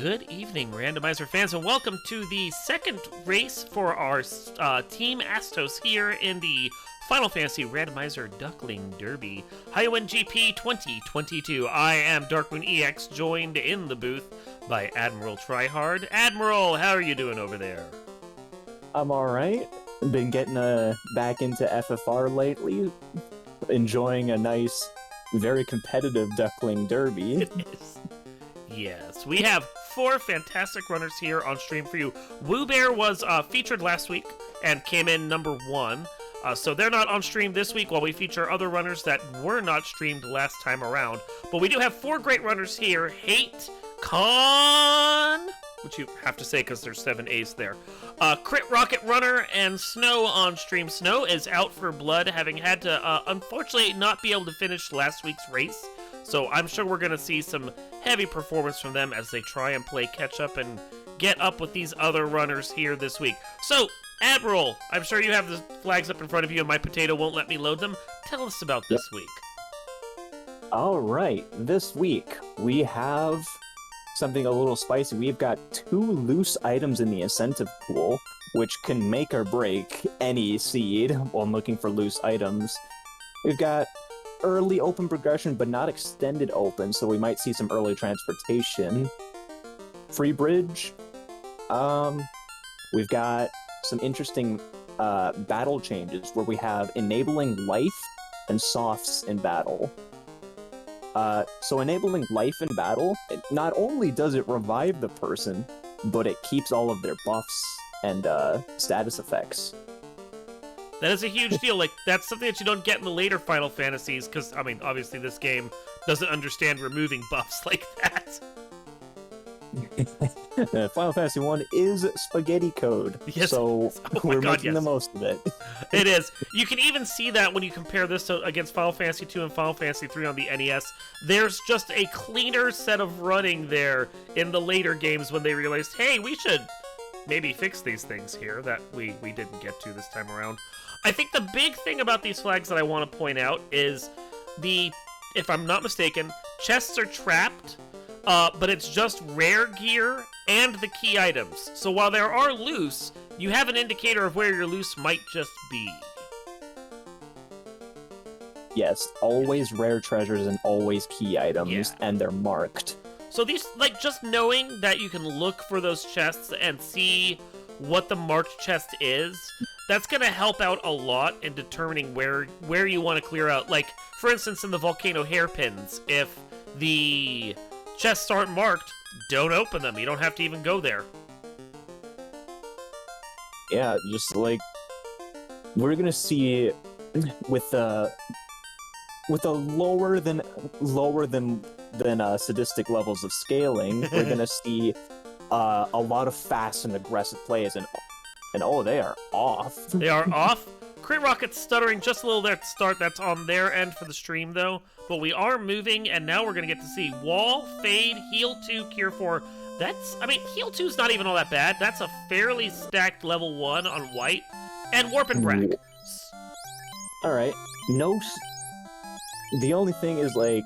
Good evening, Randomizer fans, and welcome to the second race for our Team Astos here in the Final Fantasy Randomizer Duckling Derby, Highwind GP 2022. I am Darkmoon EX, joined in the booth by Admiral Tryhard. Admiral, how are you doing over there? I'm alright. Been getting back into FFR lately, enjoying a nice, very competitive Duckling Derby. Yes, we have four fantastic runners here on stream for you. Woo Bear was featured last week and came in number 1. So they're not on stream this week while we feature other runners that were not streamed last time around. But we do have 4 great runners here. Hate, Con, which you have to say because there's 7 A's there. Crit Rocket Runner and Snow on stream. Snow is out for blood, having had to, unfortunately, not be able to finish last week's race. So I'm sure we're going to see some heavy performance from them as they try and play catch-up and get up with these other runners here this week. So, Admiral, I'm sure you have the flags up in front of you and my potato won't let me load them. Tell us about this week. Alright, this week we have something a little spicy. We've got 2 loose items in the incentive pool, which can make or break any seed while looking for loose items. We've got early open progression, but not extended open, so we might see some early transportation. Free bridge. We've got some interesting battle changes where we have enabling life and softs in battle. So enabling life in battle, not only does it revive the person, but it keeps all of their buffs and status effects. That is a huge deal. Like, that's something that you don't get in the later Final Fantasies, because, I mean, obviously this game doesn't understand removing buffs like that. Final Fantasy 1 is spaghetti code, yes, so we're making the yes. most of it. It is. You can even see that when you compare this against Final Fantasy 2 and Final Fantasy 3 on the NES. There's just a cleaner set of running there in the later games when they realized, hey, we should maybe fix these things here that we didn't get to this time around. I think the big thing about these flags that I want to point out is if I'm not mistaken, chests are trapped, but it's just rare gear and the key items. So while there are loose, you have an indicator of where your loose might just be. Yes, always rare treasures and always key items, and they're marked. So these, like, just knowing that you can look for those chests and see what the marked chest is, that's going to help out a lot in determining where you want to clear out. Like, for instance, in the volcano hairpins, if the chests aren't marked, don't open them. You don't have to even go there. Yeah, just like we're gonna see with a lower than sadistic levels of scaling, we're gonna see a lot of fast and aggressive plays, and oh, they are off. They are off. Crit Rocket's stuttering just a little there at the start. That's on their end for the stream, though. But we are moving, and now we're going to get to see Wall, Fade, Heal 2, Cure 4. Heal 2's not even all that bad. That's a fairly stacked level 1 on white. And Warp and Brack. Alright. The only thing is, like,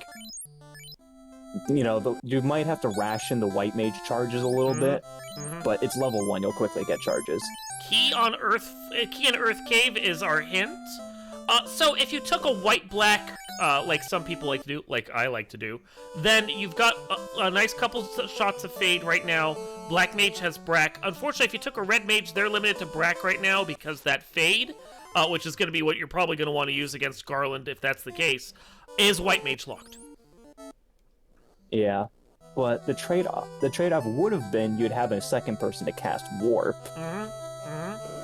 you know, you might have to ration the white mage charges a little bit, but it's level 1, you'll quickly get charges. Key in Earth Cave is our hint. So if you took a white-black, like some people like to do, like I like to do, then you've got a nice couple shots of Fade right now. Black Mage has Brack. Unfortunately, if you took a red Mage, they're limited to Brack right now because that Fade, which is going to be what you're probably going to want to use against Garland if that's the case, is white Mage locked. Yeah. But the trade-off would have been you'd have a second person to cast Warp.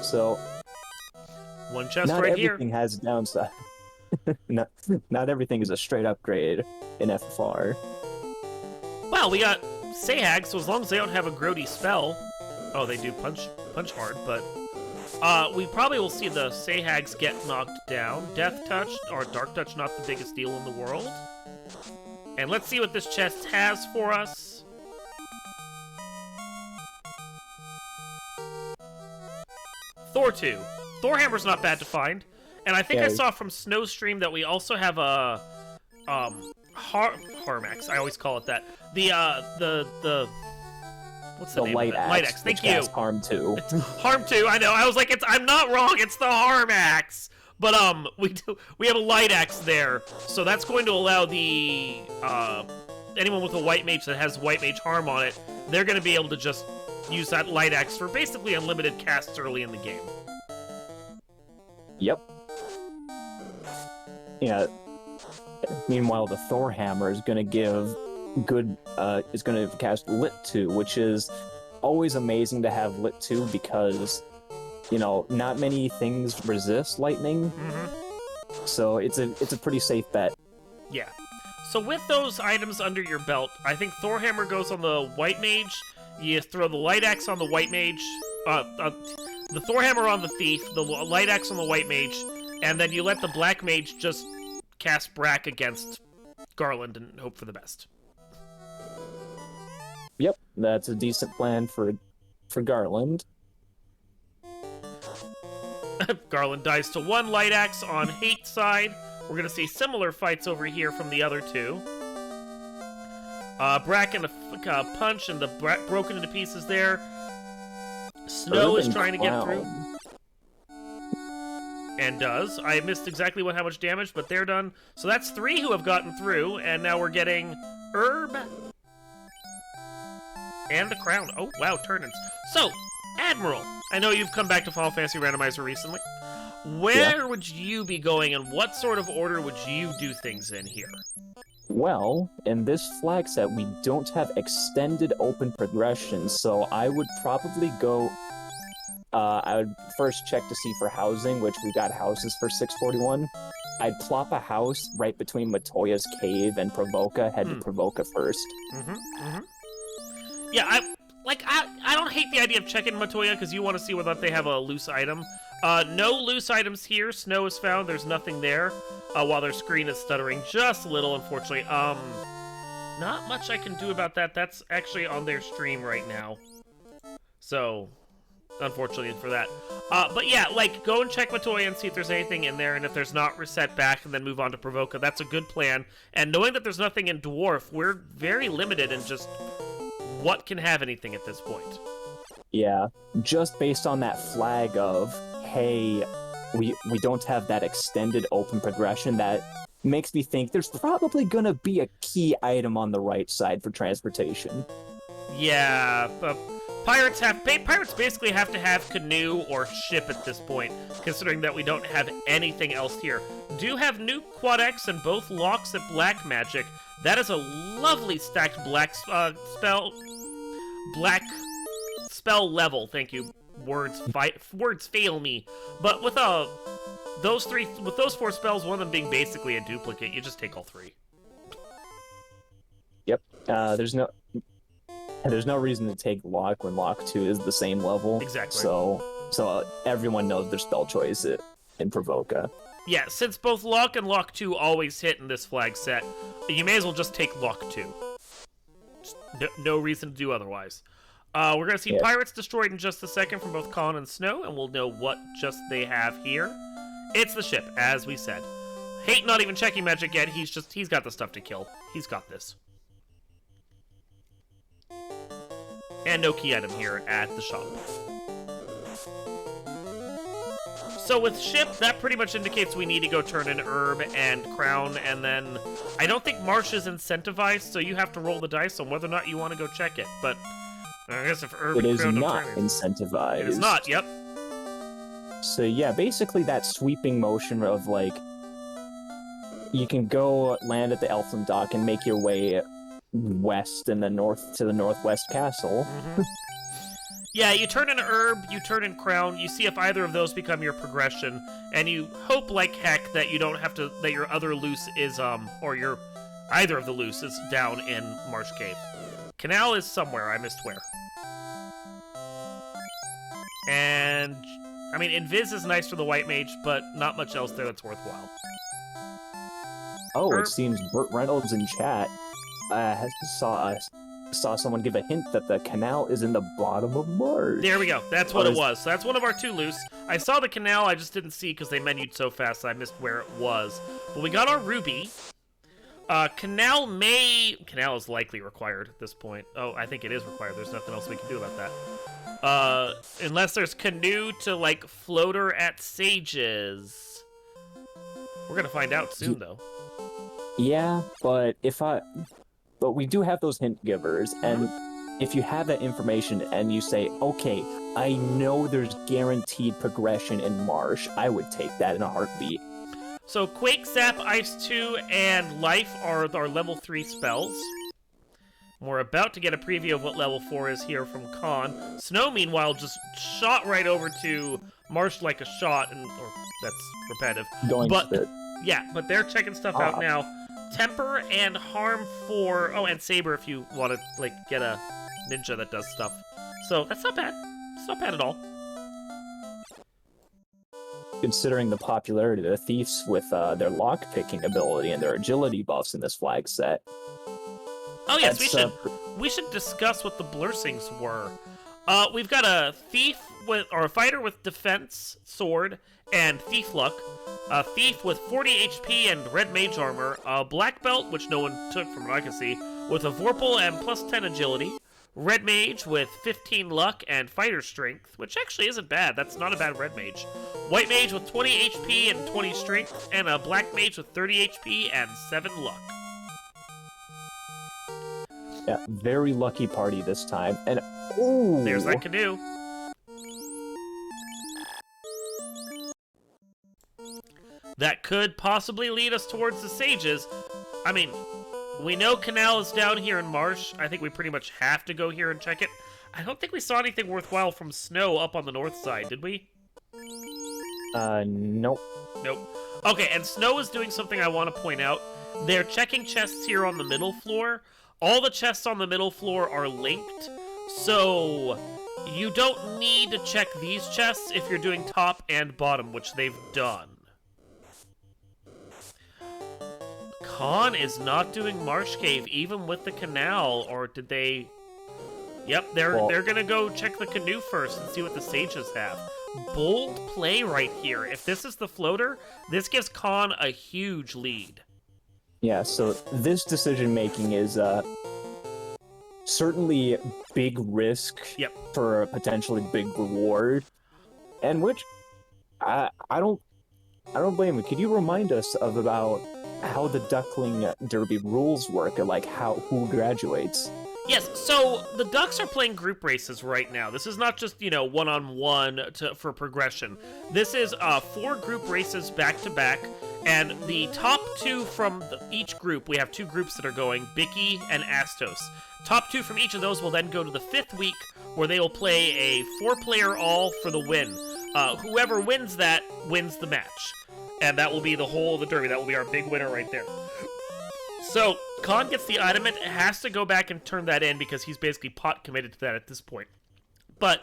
So, one chest not right here. Not everything has a downside. not everything is a straight upgrade in FFR. Well, we got Sahag, so as long as they don't have a grody spell... Oh, they do punch hard, but... we probably will see the Sahags get knocked down. Death Touch, or Dark Touch, not the biggest deal in the world. And let's see what this chest has for us. Thor 2. Thor Hammer's not bad to find. And I think I saw from Snowstream that we also have a Harmax. I always call it that. The What's the The name light of it? axe. Light axe. Thank which you. casts harm 2. It's harm 2. I know. I was like, I'm not wrong. It's the harm axe. But we have a light axe there, so that's going to allow the anyone with a white mage that has white mage harm on it, they're going to be able to just use that light axe for basically unlimited casts early in the game. Yep. Yeah. Meanwhile, the Thor hammer is going to give is going to cast Lit 2, which is always amazing to have Lit 2 because, not many things resist lightning. Mm-hmm. So it's a pretty safe bet. Yeah. So with those items under your belt, I think Thor hammer goes on the white mage. You throw the light axe on the white mage. The Thor hammer on the thief, the light axe on the white mage, and then you let the black mage just cast Brack against Garland and hope for the best. Yep, that's a decent plan for Garland. Garland dies to 1 light axe on hate side. We're going to see similar fights over here from the other 2. Brack and a punch and the broken into pieces there. Snow is trying to get through. And does. I missed exactly how much damage, but they're done. So that's 3 who have gotten through, and now we're getting Herb and the Crown. Oh, wow, Turnins. So, Admiral, I know you've come back to Final Fantasy Randomizer recently. Where would you be going, and what sort of order would you do things in here? Well, in this flag set, we don't have extended open progression, so I would probably go... I would first check to see for housing, which we got houses for 641. I'd plop a house right between Matoya's Cave and Provoca, head to Provoca first. Yeah, I don't hate the idea of checking Matoya, because you want to see whether they have a loose item. No loose items here. Snow is found. There's nothing there. While their screen is stuttering just a little, unfortunately. Not much I can do about that. That's actually on their stream right now. So, unfortunately for that. But yeah, go and check Matoya and see if there's anything in there, and if there's not, reset back and then move on to Provoca. That's a good plan. And knowing that there's nothing in Dwarf, we're very limited in just what can have anything at this point. Yeah, just based on that flag of, hey, we don't have that extended open progression, that makes me think there's probably gonna be a key item on the right side for transportation. Yeah, pirates basically have to have canoe or ship at this point, considering that we don't have anything else here. Do have new Quad X and both locks at black magic. That is a lovely stacked black spell level. Thank you. Words fail me. But with those 4 spells, one of them being basically a duplicate, you just take all 3. Yep. There's no reason to take Lock when Lock 2 is the same level. Exactly. So everyone knows their spell choice in Provoca. Yeah, since both Lock and Lock 2 always hit in this flag set, you may as well just take Lock 2. No reason to do otherwise. We're going to see Pirates destroyed in just a second from both Colin and Snow, and we'll know what just they have here. It's the ship, as we said. Hate not even checking magic yet. He's got the stuff to kill. He's got this. And no key item here at the shop. So with ship, that pretty much indicates we need to go turn in Herb and Crown, and then I don't think Marsh is incentivized, so you have to roll the dice on whether or not you want to go check it, but I guess if Herb and Crown don't turn it is not incentivized. It is not, yep. So yeah, basically that sweeping motion of you can go land at the Elfland Dock and make your way west and then north to the Northwest Castle. Yeah, you turn in Herb, you turn in Crown, you see if either of those become your progression, and you hope like heck that you don't have to, that your other loose is, or either of the loose is down in Marsh Cave. Canal is somewhere, I missed where. And, I mean, Invis is nice for the White Mage, but not much else there that's worthwhile. Oh, Herb. It seems Burt Reynolds in chat saw someone give a hint that the canal is in the bottom of Marsh. There we go. That's what it was. So that's one of our 2 loose. I saw the canal, I just didn't see because they menued so fast that I missed where it was. But we got our ruby. Canal is likely required at this point. Oh, I think it is required. There's nothing else we can do about that. Unless there's canoe to, like, floater at Sages. We're gonna find out soon, though. Yeah, but but we do have those hint givers, and if you have that information and you say, okay, I know there's guaranteed progression in Marsh, I would take that in a heartbeat. So Quake, Zap, Ice 2, and Life are our level 3 spells. We're about to get a preview of what level 4 is here from Khan. Snow, meanwhile, just shot right over to Marsh like a shot, or that's repetitive. Yeah, but they're checking stuff out now. Temper and Harm 4. Oh, and Saber if you want to, like, get a ninja that does stuff. So that's not bad. It's not bad at all. Considering the popularity of the Thieves with their lock-picking ability and their agility buffs in this flag set. Oh yes, we should discuss what the blursings were. We've got a thief or a fighter with defense, sword, and thief luck. A thief with 40 HP and red mage armor. A black belt, which no one took from what I can see, with a Vorpal and plus 10 agility. Red mage with 15 luck and fighter strength, which actually isn't bad. That's not a bad red mage. White mage with 20 HP and 20 strength, and a black mage with 30 HP and 7 luck. Yeah, very lucky party this time. And ooh, there's that canoe. That could possibly lead us towards the Sages. I mean, we know Canal is down here in Marsh. I think we pretty much have to go here and check it. I don't think we saw anything worthwhile from Snow up on the north side, did we? Nope. Nope. Okay, and Snow is doing something I want to point out. They're checking chests here on the middle floor. All the chests on the middle floor are linked, so you don't need to check these chests if you're doing top and bottom, which they've done. Khan is not doing Marsh Cave, even with the canal, or did they... Yep, they're gonna go check the canoe first and see what the Sages have. Bold play right here. If this is the floater, this gives Khan a huge lead. Yeah, so this decision-making is certainly big risk for a potentially big reward, and which I don't blame you. Could you remind us about how the Duckling Derby rules work, and like who graduates? Yes, so the Ducks are playing group races right now. This is not just, one-on-one for progression. This is 4 group races back-to-back, and the top 2 from each group, we have 2 groups that are going, Bicky and Astos. Top 2 from each of those will then go to the 5th week, where they will play a 4-player all for the win. Whoever wins that wins the match. And that will be the whole of the Derby. That will be our big winner right there. So, Khan gets the item and has to go back and turn that in because he's basically pot committed to that at this point. But,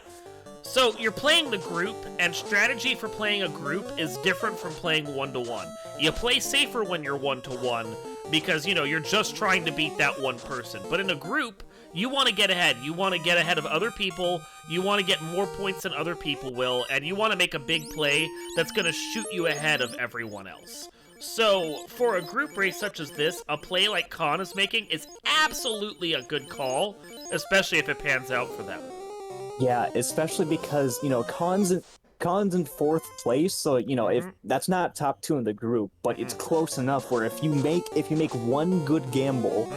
so you're playing the group, and strategy for playing a group is different from playing one-to-one. You play safer when you're one-to-one because, you're just trying to beat that one person. But in a group, you want to get ahead. You want to get ahead of other people. You want to get more points than other people will. And you want to make a big play that's going to shoot you ahead of everyone else. So, for a group race such as this, a play like Khan is making is absolutely a good call, especially if it pans out for them. Yeah, especially because, Khan's in 4th place, so, if that's not top 2 in the group, but it's close enough where if you make one good gamble,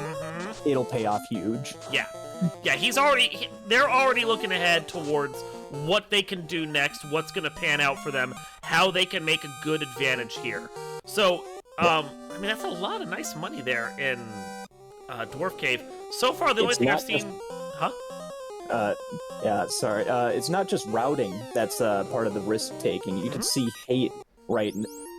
it'll pay off huge. Yeah. Yeah, they're already looking ahead towards what they can do next, what's going to pan out for them, how they can make a good advantage here. So, that's a lot of nice money there in Dwarf Cave. So far, the only thing I've seen... Yeah, sorry. It's not just routing that's part of the risk-taking. You can see Hate right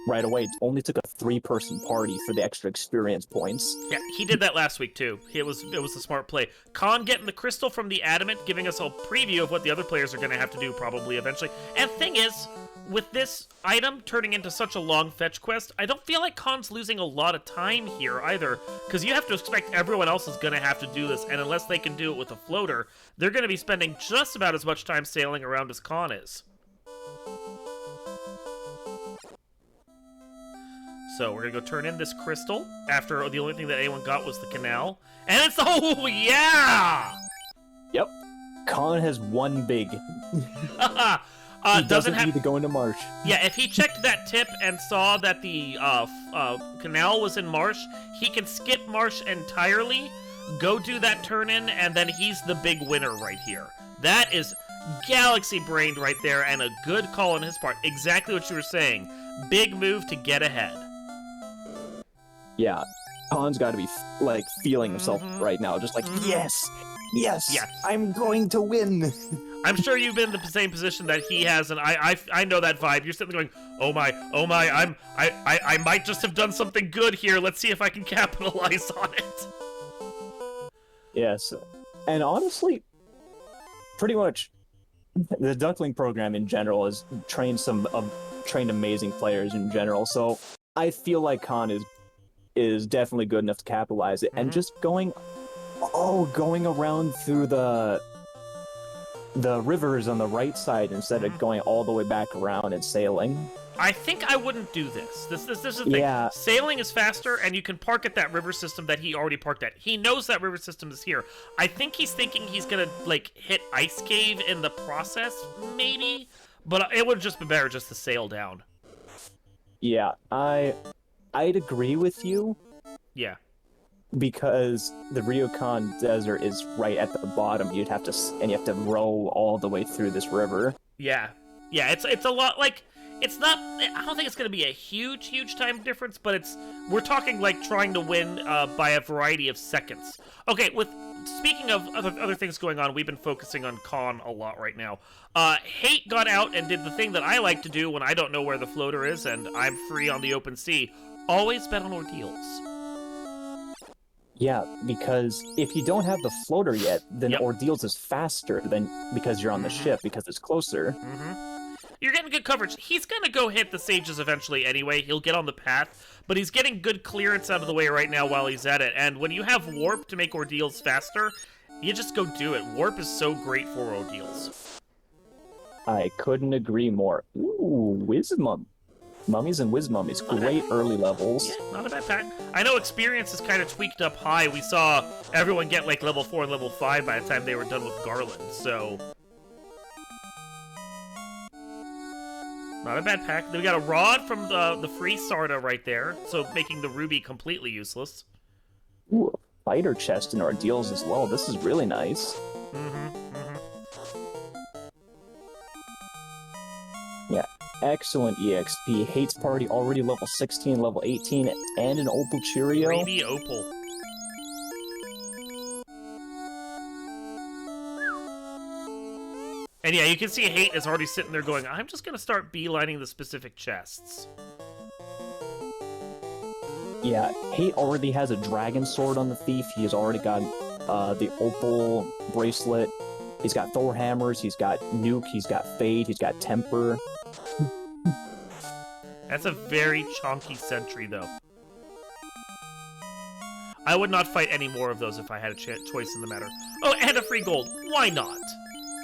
away. It only took a 3-person party for the extra experience points. Yeah, he did that last week, too. It was a smart play. Khan getting the crystal from the Adamant, giving us a preview of what the other players are going to have to do probably eventually. And the thing is, with this item turning into such a long fetch quest, I don't feel like Khan's losing a lot of time here either, because you have to expect everyone else is going to have to do this, and unless they can do it with a floater, they're going to be spending just about as much time sailing around as Khan is. So we're gonna go turn in this crystal after the only thing that anyone got was the canal. And it's oh yeah! Yep. Khan has one big. He doesn't need to go into marsh. Yeah, if he checked that tip and saw that the canal was in marsh, he can skip marsh entirely, go do that turn-in, and then he's the big winner right here. That is galaxy-brained right there, and a good call on his part. Exactly what you were saying. Big move to get ahead. Yeah, Khan's got to be, like, feeling himself right now. Just like, yes, I'm going to win. I'm sure you've been in the same position that he has, and I know that vibe. You're sitting there going, oh my, I might just have done something good here. Let's see if I can capitalize on it. Yes, and honestly, pretty much, the Duckling program in general has trained trained amazing players in general. So I feel like Khan is definitely good enough to capitalize it, and just going around through the rivers on the right side instead of going all the way back around and sailing. I think I wouldn't do this. This is the thing. Yeah. Sailing is faster, and you can park at that river system that he already parked at. He knows that river system is here. I think he's thinking he's gonna, like, hit Ice Cave in the process, maybe? But it would just be better just to sail down. Yeah, I'd agree with you. Yeah. Because the Ryokan Desert is right at the bottom. You have to row all the way through this river. Yeah. Yeah, it's a lot, like, it's not, I don't think it's going to be a huge time difference, but we're talking, like, trying to win by a variety of seconds. Okay, speaking of other things going on, we've been focusing on Khan a lot right now. Hate got out and did the thing that I like to do when I don't know where the floater is and I'm free on the open sea. Always bet on ordeals. Yeah, because if you don't have the floater yet, then ordeals is faster because you're on the ship, because it's closer. You're getting good coverage. He's gonna go hit the sages eventually anyway. He'll get on the path, but he's getting good clearance out of the way right now while he's at it. And when you have warp to make ordeals faster, you just go do it. Warp is so great for ordeals. I couldn't agree more. Ooh, Wismum. Mummies and Wismummies, great early levels. Yeah, not a bad pack. I know experience is kind of tweaked up high. We saw everyone get like level 4 and level 5 by the time they were done with Garland, so... Not a bad pack. Then we got a rod from the free Sarda right there, so making the ruby completely useless. Ooh, a fighter chest in ordeals as well. This is really nice. Yeah, excellent EXP. Hates Party already level 16, level 18, and an Opal Cheerio. Baby Opal. And yeah, you can see Hate is already sitting there going, I'm just going to start beelining the specific chests. Yeah, Hate already has a Dragon Sword on the Thief. He has already got the Opal Bracelet. He's got Thor Hammers, he's got Nuke, he's got Fade, he's got Temper. That's a very chonky sentry, though. I would not fight any more of those if I had a choice in the matter. Oh, and a free gold. Why not?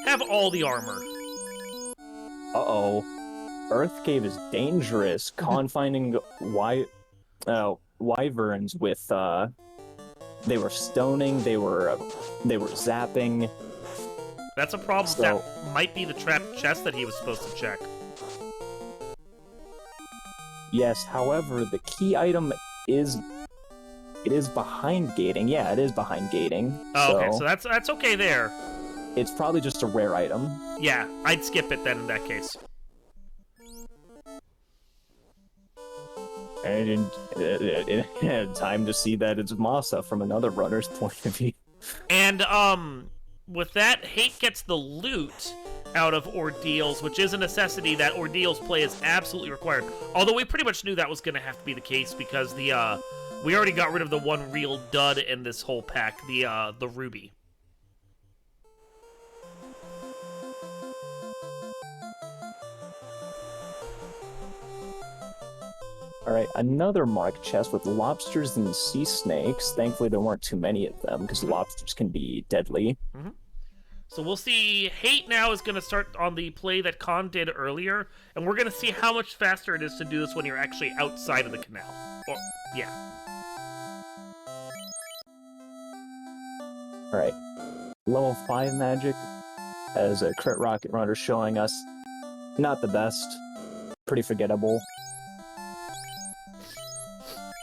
Have all the armor. Uh-oh. Earth Cave is dangerous. Confining wyverns with, they were stoning, they were zapping. That's a problem. So, that might be the trapped chest that he was supposed to check. Yes, however, the key item is behind gating. Yeah, it is behind gating. Oh, okay, so that's okay there. It's probably just a rare item. Yeah, I'd skip it then in that case. And time to see that it's Masa from another runner's point of view. And with that, Hate gets the loot out of ordeals, which is a necessity that ordeals play is absolutely required. Although we pretty much knew that was going to have to be the case because we already got rid of the one real dud in this whole pack, the ruby. Alright, another marked chest with lobsters and sea snakes. Thankfully there weren't too many of them, because lobsters can be deadly. So we'll see. Hate now is going to start on the play that Khan did earlier, and we're going to see how much faster it is to do this when you're actually outside of the canal. Or, yeah. Alright. Level 5 magic, as a crit rocket runner showing us. Not the best. Pretty forgettable.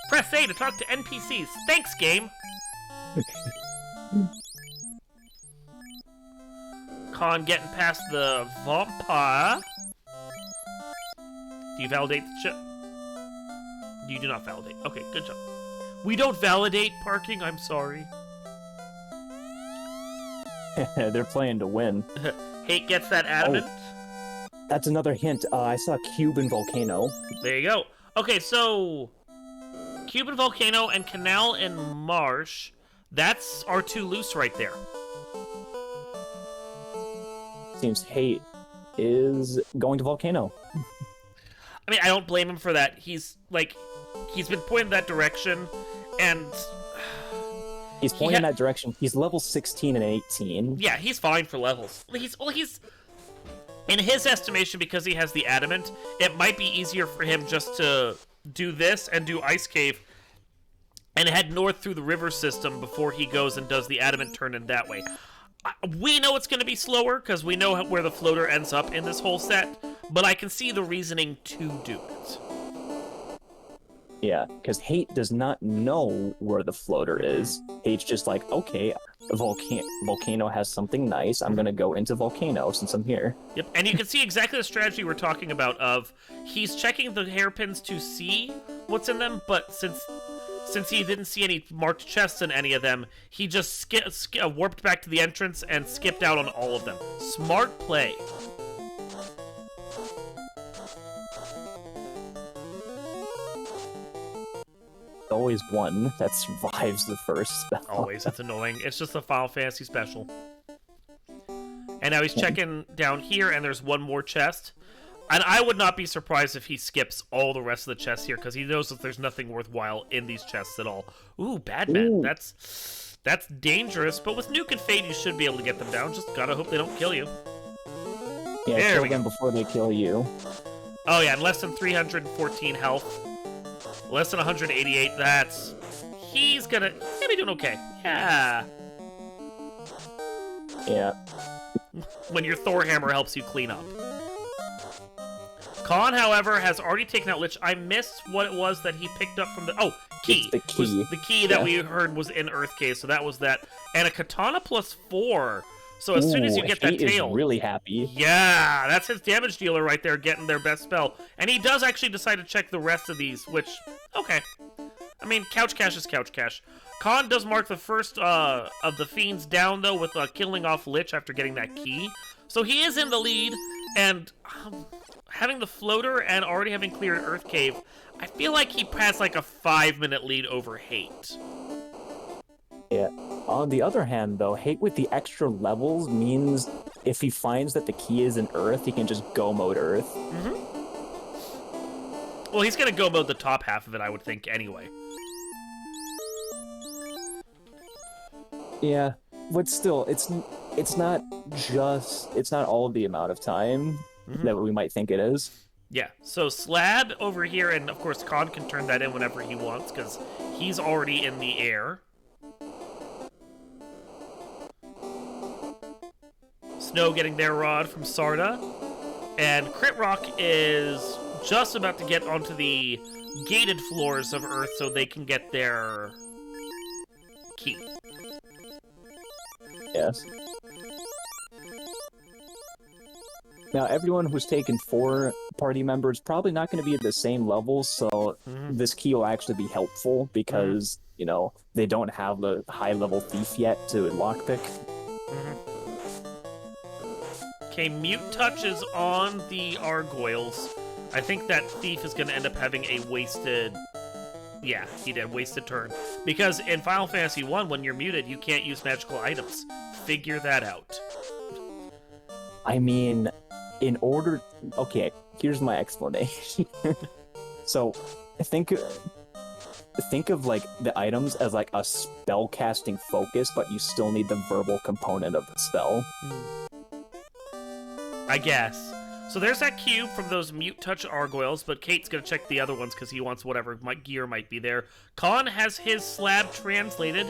Press A to talk to NPCs. Thanks, game! Khan getting past the vampire. Do you validate the chip? You do not validate. Okay, good job. We don't validate parking, I'm sorry. They're playing to win. Hate gets that adamant. Oh, that's another hint. I saw Cuban Volcano. There you go. Okay, so... Cuban Volcano and Canal and Marsh. That's our two loose right there. Seems Hate is going to Volcano. I mean, I don't blame him for that. He's been pointing that direction, and... He's pointing in that direction. He's level 16 and 18. Yeah, he's fine for levels. He's in his estimation, because he has the adamant, it might be easier for him just to do this and do Ice Cave and head north through the river system before he goes and does the adamant turn in that way. We know it's going to be slower because we know where the floater ends up in this whole set, but I can see the reasoning to do it. Yeah, because Hate does not know where the floater is. Hate's just like, okay, Volcano has something nice. I'm going to go into Volcano since I'm here. Yep, and you can see exactly the strategy we're talking about of he's checking the hairpins to see what's in them, but since he didn't see any marked chests in any of them, he just warped back to the entrance and skipped out on all of them. Smart play. Always one that survives the first spell. Always, it's annoying. It's just a Final Fantasy special. And now he's checking down here, and there's one more chest. And I would not be surprised if he skips all the rest of the chests here, because he knows that there's nothing worthwhile in these chests at all. Ooh, Badman. That's dangerous, but with Nuke and Fade, you should be able to get them down. Just gotta hope they don't kill you. Yeah, there kill them before they kill you. Oh yeah, and less than 314 health. Less than 188, he's gonna be doing okay. Yeah. Yeah. When your Thor hammer helps you clean up. Khan, however, has already taken out Lich. I missed what it was that he picked up from the... Oh, key. It's the key. The key that we heard was in Earth Cave, so that was that. And a katana +4. So as soon as you get that Hate tail... is really happy. Yeah, that's his damage dealer right there getting their best spell. And he does actually decide to check the rest of these, which... Okay. I mean, Couch Cash is Couch Cash. Khan does mark the first of the Fiends down, though, with killing off Lich after getting that key. So he is in the lead, and having the floater and already having cleared Earth Cave, I feel like he has like a 5-minute lead over Hate. Yeah. On the other hand, though, Hate with the extra levels means if he finds that the key is in Earth, he can just go mode Earth. Mm-hmm. Well, he's going to go mode the top half of it, I would think, anyway. Yeah, but still, it's not all of the amount of time that we might think it is. Yeah, so Slab over here, and of course Khan can turn that in whenever he wants, because he's already in the air. Snow getting their rod from Sarda. And Crit Rock is just about to get onto the gated floors of Earth so they can get their key. Yes. Now, everyone who's taken 4 party members probably not going to be at the same level, so this key will actually be helpful because, you know, they don't have the high-level thief yet to lockpick. Okay, Mute Touch is on the Argoyles. I think that thief is going to end up having a wasted... Yeah, he did. Wasted turn. Because in Final Fantasy 1, when you're muted, you can't use magical items. Figure that out. I mean, in order... Okay, here's my explanation. So, I think think of like the items as like a spell casting focus, but you still need the verbal component of the spell. I guess. So there's that cube from those Mute Touch Gargoyles, but Kate's gonna check the other ones because he wants whatever gear might be there. Khan has his slab translated,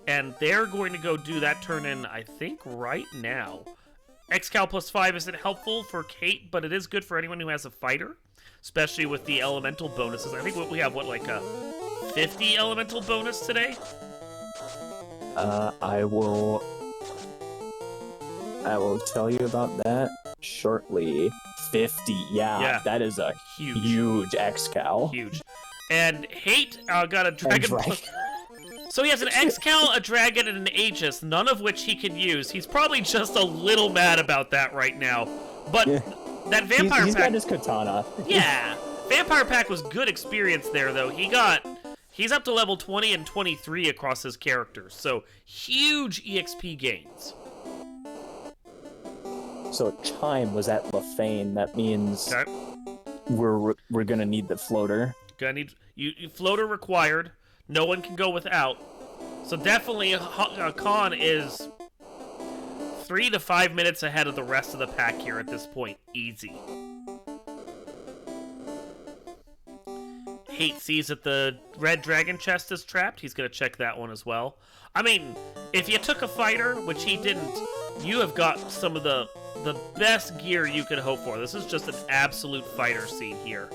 and they're going to go do that turn in, I think, right now. Xcal plus 5 isn't helpful for Kate, but it is good for anyone who has a fighter, especially with the elemental bonuses. I think we have, like a 50 elemental bonus today? I will tell you about that shortly. 50, yeah. That is a huge Xcal. Huge. And Hate got a dragon. So he has an Xcal, a dragon, and an Aegis, none of which he can use. He's probably just a little mad about that right now. But that Vampire he's Pack... got his katana. Yeah. Vampire Pack was good experience there, though. He's up to level 20 and 23 across his characters, so huge EXP gains. So Chime was at Lefane. That means we're gonna need the floater. Gonna need floater required. No one can go without. So definitely, Khan is 3 to 5 minutes ahead of the rest of the pack here at this point. Easy. Hate sees that the red dragon chest is trapped. He's gonna check that one as well. I mean, if you took a fighter, which he didn't, you have got some of the best gear you could hope for. This is just an absolute fighter scene here.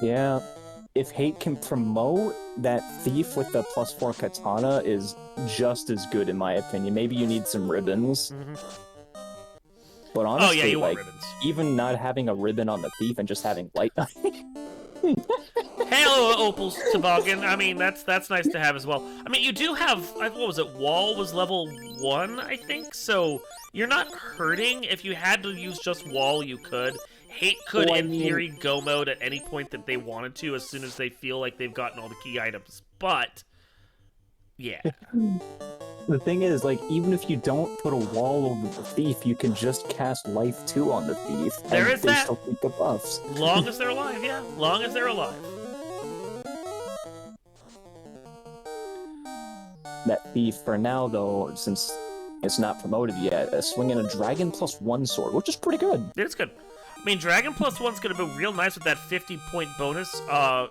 Yeah. If Hate can promote, that thief with the +4 katana is just as good in my opinion. Maybe you need some ribbons. But honestly, you want like, ribbons. even not having a ribbon on the thief and just having light... Hello, Opal's Toboggan. I mean, that's nice to have as well. I mean, you do have, what was it, Wall was level 1, I think? So, you're not hurting. If you had to use just Wall, you could. Hate could, in theory, go mode at any point that they wanted to, as soon as they feel like they've gotten all the key items. But, yeah. The thing is, like, even if you don't put a wall over the thief, you can just cast Life 2 on the thief. There and is they that. Still keep the buffs. Long as they're alive, yeah. Long as they're alive. That thief, for now, though, since it's not promoted yet, is swinging a Dragon +1 sword, which is pretty good. It's good. I mean, Dragon +1's gonna be real nice with that 50-point bonus,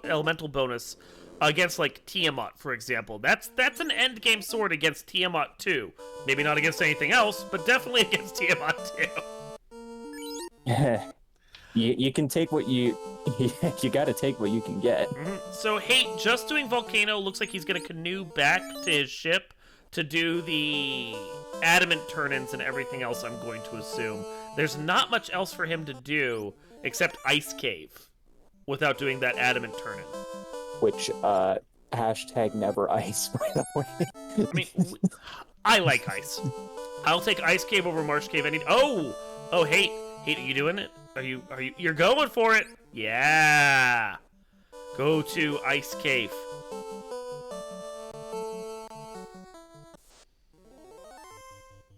elemental bonus, against, like, Tiamat, for example. That's an endgame sword against Tiamat 2. Maybe not against anything else, but definitely against Tiamat 2. You can take what you... you gotta take what you can get. So, Hate, just doing Volcano, looks like he's gonna canoe back to his ship to do the adamant turn-ins and everything else, I'm going to assume. There's not much else for him to do except Ice Cave without doing that adamant turn-in. Which, hashtag never ice, by the way. I mean, I like ice. I'll take Ice Cave over Marsh Cave any... Oh, Hate, are you doing it? You're going for it? Yeah! Go to Ice Cave.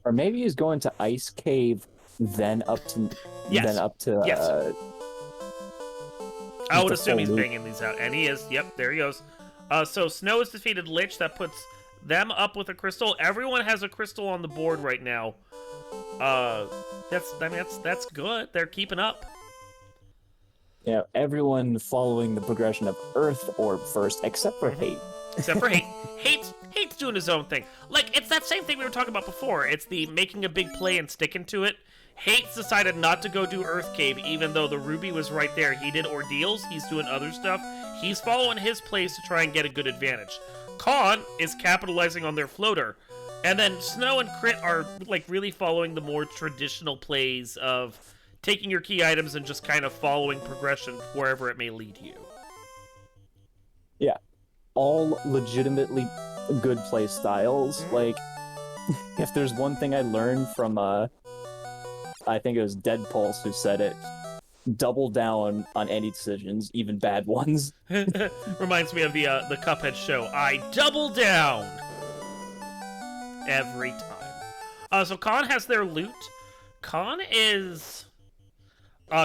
Or maybe he's going to Ice Cave, then up to... Yes. Then up to, Yes. I would the assume he's full loop. banging these out. And he is. Yep, there he goes. So Snow has defeated Lich. That puts them up with a crystal. Everyone has a crystal on the board right now. That's good. They're keeping up. Yeah, everyone following the progression of Earth Orb first, except for Hate. Except for Hate. Hate's doing his own thing. Like, it's that same thing we were talking about before. It's the making a big play and sticking to it. Hate's decided not to go do Earth Cave, even though the Ruby was right there. He did Ordeals, he's doing other stuff. He's following his plays to try and get a good advantage. Khan is capitalizing on their floater. And then Snow and Crit are, like, really following the more traditional plays of taking your key items and just kind of following progression wherever it may lead you. Yeah. All legitimately good play styles. Like, if there's one thing I learned from, I think it was Dead Pulse who said it, double down on any decisions, even bad ones. Reminds me of the Cuphead show. I double down every time. So Khan has their loot. Khan is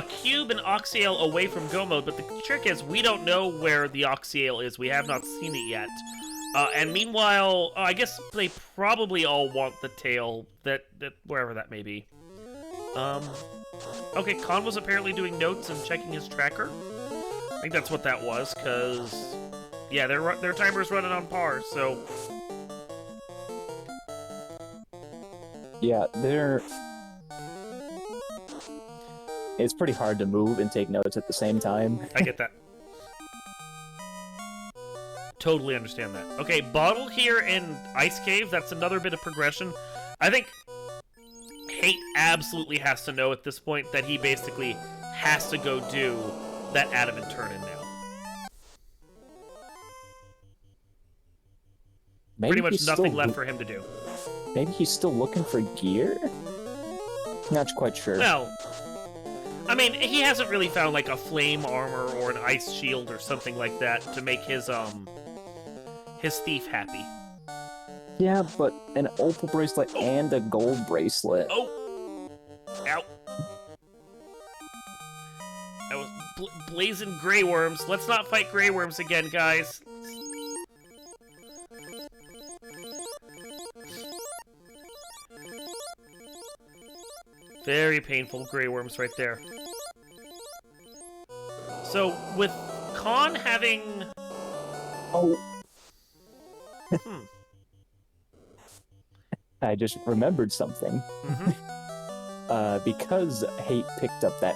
Cube and Oxyale away from Go mode, but the trick is we don't know where the Oxyale is. We have not seen it yet. And meanwhile, I guess they probably all want the tail, that wherever that may be. Okay, Khan was apparently doing notes and checking his tracker. I think that's what that was, because... yeah, their timer's running on par, so... Yeah, it's pretty hard to move and take notes at the same time. I get that. Totally understand that. Okay, Bottle here in Ice Cave, that's another bit of progression. I think Hate absolutely has to know at this point that he basically has to go do that Adamant turn-in now. Maybe Pretty much nothing left for him to do. Maybe he's still looking for gear? Not quite sure. Well, I mean, he hasn't really found like a flame armor or an ice shield or something like that to make his thief happy. Yeah, but an opal bracelet and a gold bracelet. Oh! Ow. That was blazing Grey Worms. Let's not fight Grey Worms again, guys. Very painful Grey Worms right there. So, with Khan having... Oh. I just remembered something. Because Hate picked up that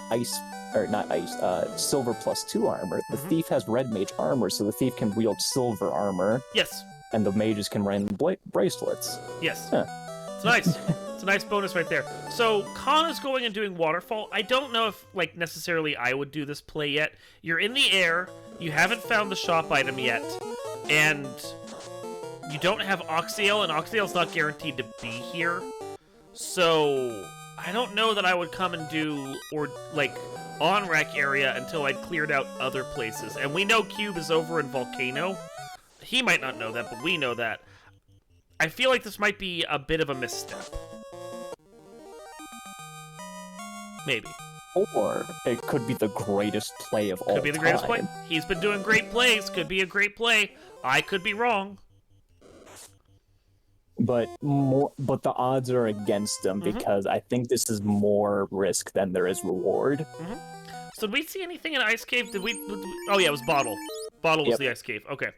silver +2 armor, the thief has red mage armor, so the thief can wield silver armor. Yes. And the mages can run bracelets. Yes. Huh. It's nice. It's a nice bonus right there. So, Khan is going and doing Waterfall. I don't know if, like, necessarily I would do this play yet. You're in the air, you haven't found the shop item yet, and you don't have Oxyale, and Oxyale's not guaranteed to be here. So, I don't know that I would come and do, or, like, on-rack area until I'd cleared out other places. And we know Cube is over in Volcano. He might not know that, but we know that. I feel like this might be a bit of a misstep. Maybe. Or it could be the greatest play of all time. Could be the greatest play. He's been doing great plays. Could be a great play. I could be wrong. But the odds are against him because I think this is more risk than there is reward. So did we see anything in Ice Cave? Oh yeah, it was Bottle. Bottle was the Ice Cave. Okay.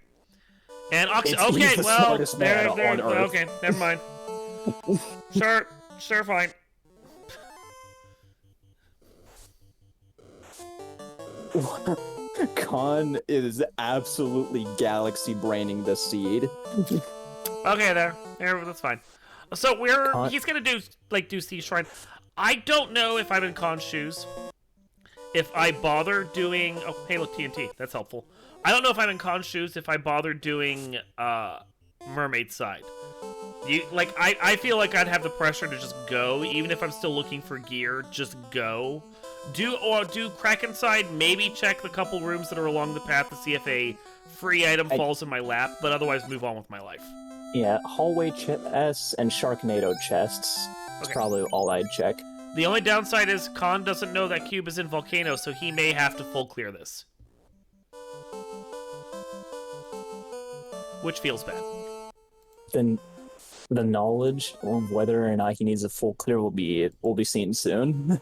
And okay, well, there, okay, never mind. Sure, fine. Khan is absolutely galaxy braining the seed. Okay, there, that's fine. So he's gonna do Sea Shrine. I don't know if I'm in Khan's shoes. If I bother doing, oh hey look, TNT, that's helpful. I don't know if I'm in Khan's shoes if I bother doing Mermaid side. I feel like I'd have the pressure to just go, even if I'm still looking for gear. Just go. Do Kraken side. Maybe check the couple rooms that are along the path to see if a free item falls in my lap, but otherwise move on with my life. Yeah, hallway chests and Sharknado chests. That's probably all I'd check. The only downside is Khan doesn't know that Cube is in Volcano, so he may have to full clear this. Which feels bad. Then the knowledge of whether or not he needs a full clear will be seen soon.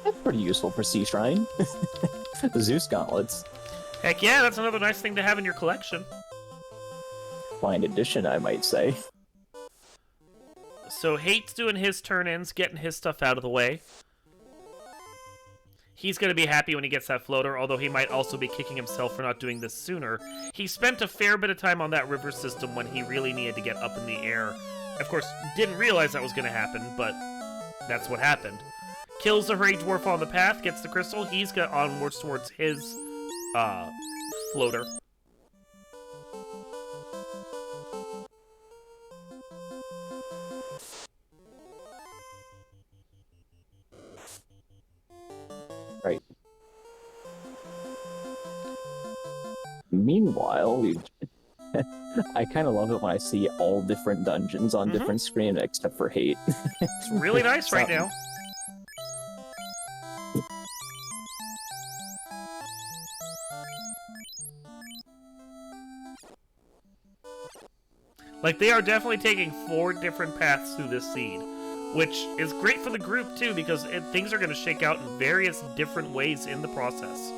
That's pretty useful for Sea Shrine. The Zeus gauntlets. Heck yeah, that's another nice thing to have in your collection. Fine addition, I might say. So Hate's doing his turn-ins, getting his stuff out of the way. He's going to be happy when he gets that floater, although he might also be kicking himself for not doing this sooner. He spent a fair bit of time on that river system when he really needed to get up in the air. Of course, didn't realize that was going to happen, but that's what happened. Kills the Rage Dwarf on the path, gets the crystal. He's got onwards towards his floater. Right. Meanwhile, I kind of love it when I see all different dungeons on different screen except for Hate. It's really nice right now. Like, they are definitely taking 4 different paths through this seed, which is great for the group, too, because things are going to shake out in various different ways in the process.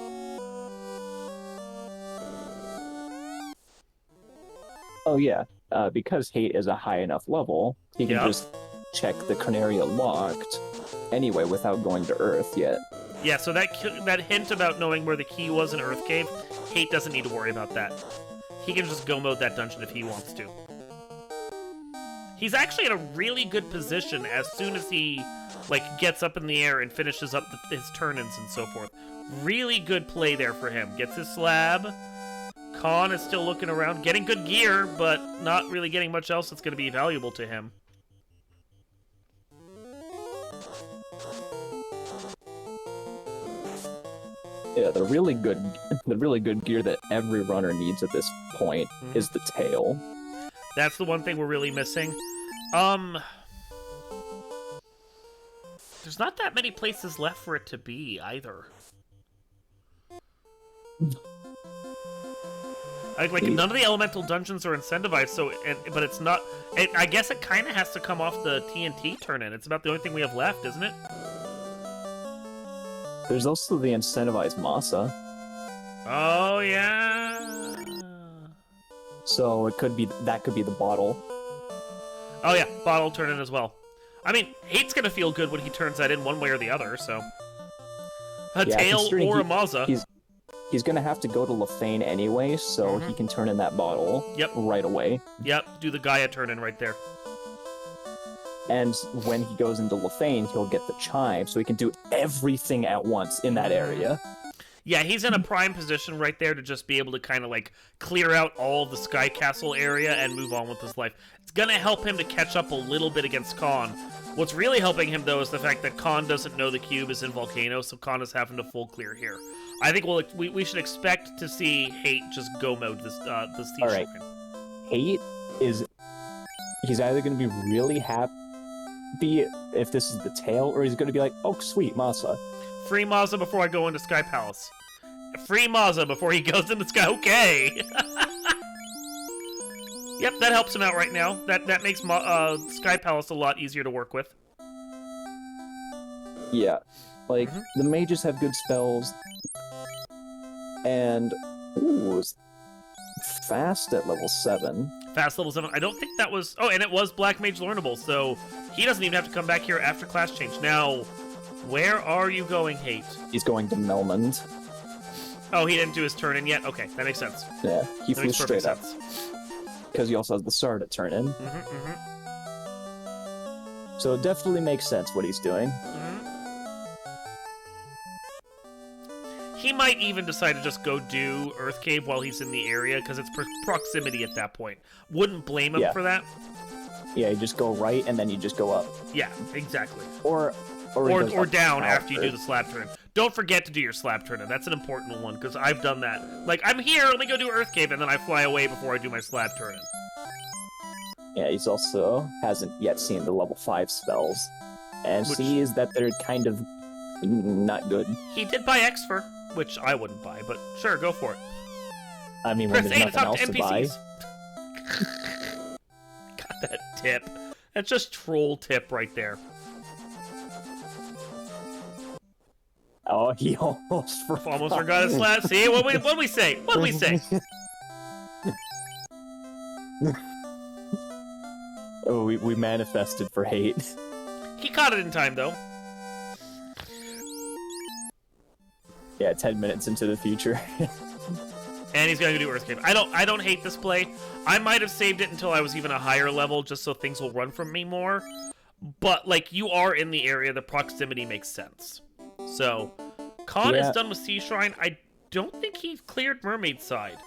Oh yeah, because Hate is a high enough level, he can just check the Corneria locked anyway without going to Earth yet. Yeah, so that hint about knowing where the key was in Earth Cave, Hate doesn't need to worry about that. He can just go mode that dungeon if he wants to. He's actually in a really good position as soon as he, like, gets up in the air and finishes up his turn-ins and so forth. Really good play there for him. Gets his slab. Khan is still looking around, getting good gear, but not really getting much else that's going to be valuable to him. Yeah, the really good gear that every runner needs at this point is the tail. That's the one thing we're really missing. There's not that many places left for it to be, either. Like none of the elemental dungeons are incentivized, so but it's not... I guess it kind of has to come off the TNT turn-in. It's about the only thing we have left, isn't it? There's also the incentivized Masa. Oh, yeah. So that could be the bottle. Oh, yeah, bottle turn-in as well. I mean, Hate's gonna feel good when he turns that in one way or the other, so... A tail or a Maza. He's gonna have to go to Lefane anyway, so he can turn in that bottle right away. Yep, do the Gaia turn-in right there. And when he goes into Lefane, he'll get the chime, so he can do everything at once in that area. Yeah, he's in a prime position right there to just be able to kind of, like, clear out all the Sky Castle area and move on with his life. It's gonna help him to catch up a little bit against Khan. What's really helping him, though, is the fact that Khan doesn't know the cube is in Volcano, so Khan is having to full clear here. I think we should expect to see Hate just go mode this All right. Hate is... He's either going to be really happy if this is the tail, or he's going to be like, oh, sweet, Masa. Free Maza before I go into Sky Palace. Free Maza before he goes into Sky... Okay! Yep, that helps him out right now. That makes Sky Palace a lot easier to work with. Yeah. Like, the mages have good spells. And... Ooh, fast at level 7. Fast level 7. I don't think that was... Oh, and it was Black Mage learnable, so he doesn't even have to come back here after class change. Now, where are you going, Hate? He's going to Melmond. Oh, he didn't do his turn-in yet? Okay, that makes sense. Yeah, he flew straight up. Sense. Because he also has the Star to turn in. So it definitely makes sense what he's doing. He might even decide to just go do Earth Cave while he's in the area, because it's proximity at that point. Wouldn't blame him for that. Yeah, you just go right, and then you just go up. Yeah, exactly. Or down after you do the slab turn. Don't forget to do your slab turn. That's an important one, because I've done that. Like, I'm here, let me go do Earth Cave, and then I fly away before I do my slab turn. Yeah, he's also hasn't yet seen the level 5 spells. And sees that they're kind of not good. He did buy Exfer, which I wouldn't buy, but sure, go for it. I mean, when there's nothing else to buy. Got that tip. That's just troll tip right there. Oh, he almost forgot his slab. See, what we say? What we say? Oh, we manifested for Hate. He caught it in time, though. Yeah, 10 minutes into the future. And he's gonna do Earth Cave. I don't hate this play. I might have saved it until I was even a higher level, just so things will run from me more. But, like, you are in the area, the proximity makes sense. So, Khan is done with Sea Shrine. I don't think he cleared Mermaid side.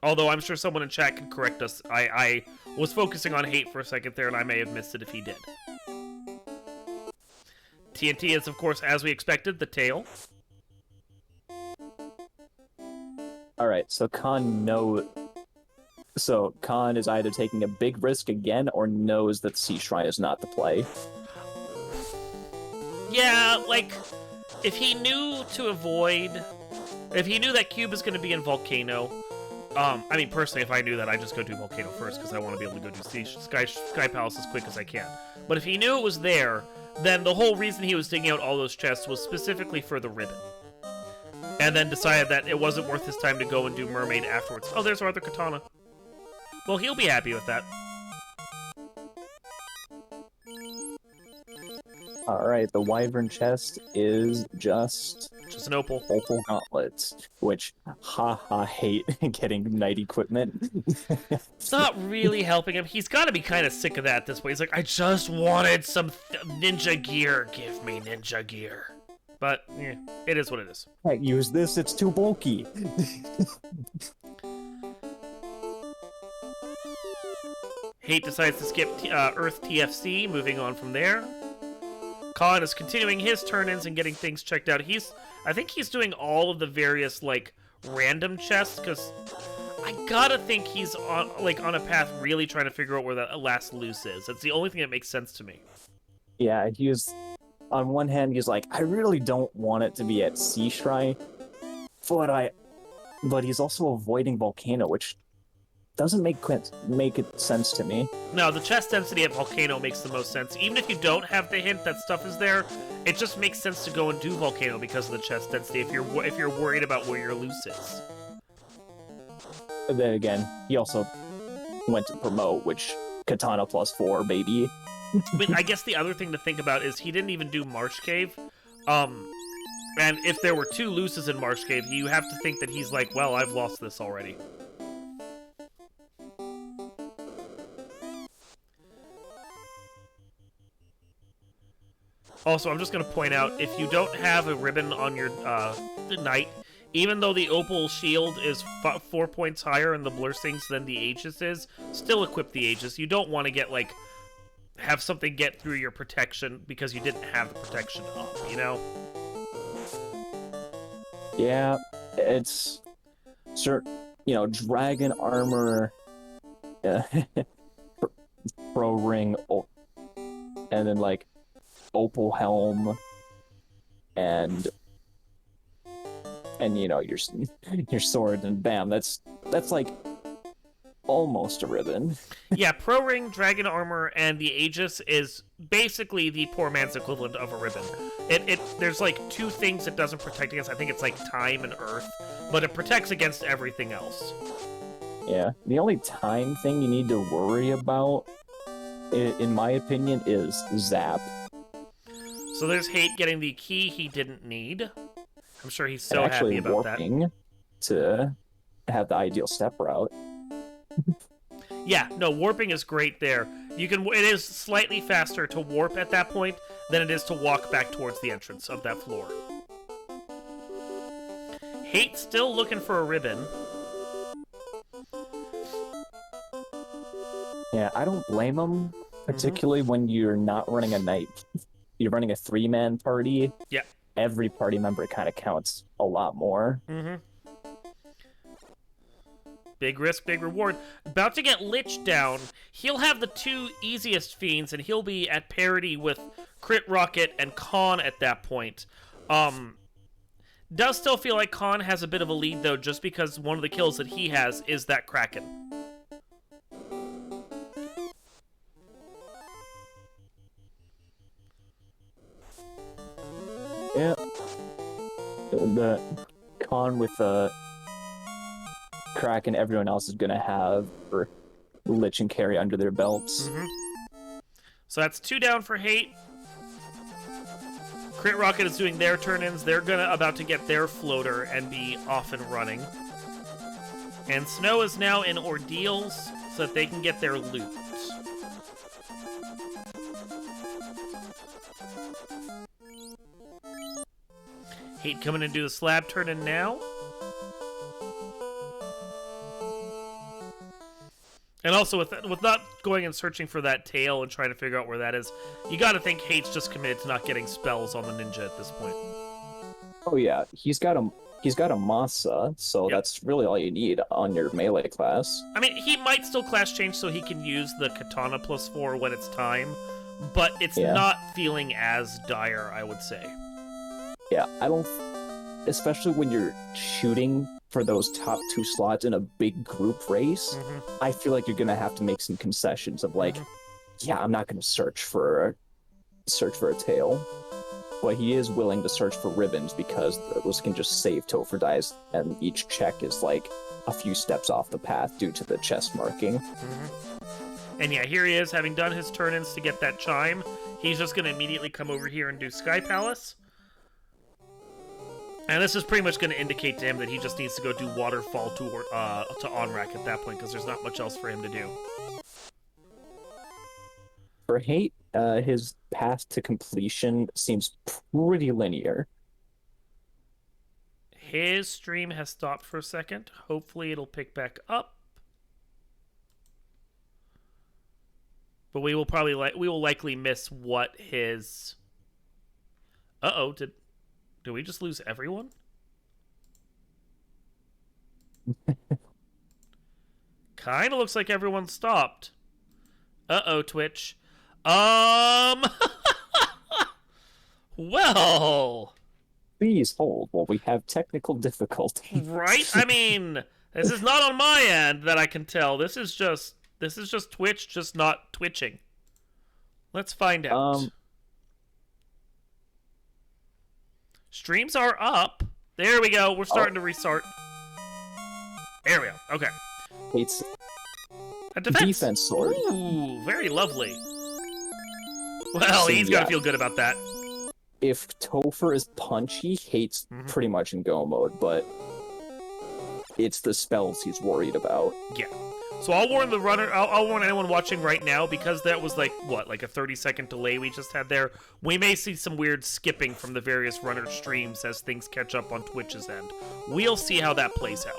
Although I'm sure someone in chat can correct us. I was focusing on Hate for a second there, and I may have missed it if he did. TNT is, of course, as we expected, the tail. All right, so Khan is either taking a big risk again or knows that Sea Shrine is not the play. Yeah, like, if he knew that Cube is going to be in Volcano, I mean, personally, if I knew that, I'd just go do Volcano first, because I want to be able to go do Sky Palace as quick as I can. But if he knew it was there, then the whole reason he was digging out all those chests was specifically for the ribbon. And then decided that it wasn't worth his time to go and do Mermaid afterwards. Oh, there's our other katana. Well, he'll be happy with that. Alright, the Wyvern chest is just an opal. Opal gauntlets, which, hate getting knight equipment. It's not really helping him. He's got to be kind of sick of that at this point. He's like, I just wanted some ninja gear. Give me ninja gear. But, it is what it is. Can't use this, it's too bulky. Hate decides to skip Earth TFC, moving on from there. Khan is continuing his turn-ins and getting things checked out. I think he's doing all of the various, like, random chests, because I gotta think he's on a path really trying to figure out where that last loose is. That's the only thing that makes sense to me. Yeah, on one hand, he's like, I really don't want it to be at Sea Shrine, but he's also avoiding Volcano, which doesn't make it sense to me. No, the chest density at Volcano makes the most sense. Even if you don't have the hint that stuff is there, it just makes sense to go and do Volcano because of the chest density if you're worried about where your loose is. But then again, he also went to promote, which Katana +4, baby. I mean, I guess the other thing to think about is he didn't even do Marsh Cave. And if there were 2 looses in Marsh Cave, you have to think that he's like, well, I've lost this already. Also, I'm just going to point out, if you don't have a ribbon on your knight, even though the Opal Shield is 4 points higher in the Blur Stings than the Aegis is, still equip the Aegis. You don't want to get, like, have something get through your protection because you didn't have the protection up, you know? Yeah, it's... dragon armor... pro ring... and then, like, opal helm, and your sword, and bam, that's like almost a ribbon. Yeah, pro ring, dragon armor, and the Aegis is basically the poor man's equivalent of a ribbon. There's like 2 things it doesn't protect against. I think it's like time and earth, but it protects against everything else. Yeah, the only time thing you need to worry about, in my opinion, is zap. So there's Hate getting the key he didn't need. I'm sure he's so happy about that. Warping to have the ideal step route. Yeah, no, warping is great there. It is slightly faster to warp at that point than it is to walk back towards the entrance of that floor. Hate still looking for a ribbon. Yeah, I don't blame him, particularly when you're not running a knight. You're running a 3-man party. Yeah. Every party member kind of counts a lot more. Mm-hmm. Big risk, big reward. About to get Lich down. He'll have the 2 easiest fiends, and he'll be at parity with Crit Rocket and Khan at that point. Does still feel like Khan has a bit of a lead, though, just because one of the kills that he has is that Kraken. Yeah. The Khan with Kraken everyone else is going to have for Lich and Carry under their belts. Mm-hmm. So that's 2 down for Hate. Crit Rocket is doing their turn-ins. They're about to get their floater and be off and running. And Snow is now in Ordeals so that they can get their loot. Hate coming to do the slab turn-in now. And also, with not going and searching for that tail and trying to figure out where that is, you gotta think Hate's just committed to not getting spells on the ninja at this point. Oh yeah, he's got him He's got a Masa, so Yep. that's really all you need on your melee class. I mean, he might still class change so he can use the Katana +4 when it's time, but it's Yeah. not feeling as dire, I would say. Yeah, I don't... Especially when you're shooting for those top 2 slots in a big group race, I feel like you're gonna have to make some concessions of like, yeah, I'm not gonna search for a tail. But he is willing to search for ribbons because those can just save Topher dies, and each check is like a few steps off the path due to the chest marking. And yeah, here he is, having done his turn-ins to get that chime. He's just going to immediately come over here and do Sky Palace. And this is pretty much going to indicate to him that he just needs to go do Waterfall to on-rack at that point, because there's not much else for him to do. For Hate, his path to completion seems pretty linear. His stream has stopped for a second. Hopefully it'll pick back up. But we will likely miss what his... Uh-oh, did we just lose everyone? Kinda looks like everyone stopped. Uh-oh, Twitch. Well... Please hold while we have technical difficulty. Right? I mean, this is not on my end that I can tell. This is just Twitch just not twitching. Let's find out. Streams are up. There we go. We're starting to restart. There we go. Okay. It's A defense. defense sword. Ooh, very lovely. Well, So, he's yeah. gonna feel good about that. If Topher is punchy, Hate's pretty much in go mode, but it's the spells he's worried about. Yeah. So I'll warn the runner. I'll warn anyone watching right now, because that was like a 30-second delay we just had there. We may see some weird skipping from the various runner streams as things catch up on Twitch's end. We'll see how that plays out.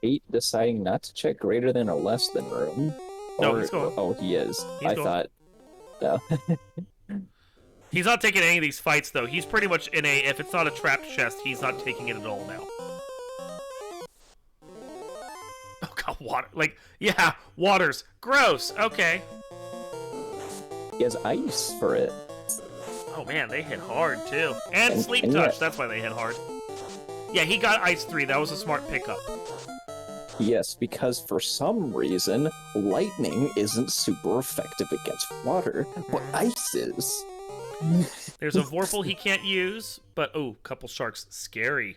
Hate deciding not to check greater than or less than room. No, he's going. Oh, he is. He's I going. thought. No. He's not taking any of these fights, though. He's pretty much in a, if it's not a trapped chest, he's not taking it at all now. Oh, God, water. Like, yeah, waters. Gross. Okay. He has ice for it. Oh, man, they hit hard, too. And sleep and touch. yeah. That's why they hit hard. Yeah, he got ice 3. That was a smart pickup. Yes, because for some reason, lightning isn't super effective against water, but ice is. There's a Vorpal he can't use, but, oh, couple sharks. Scary.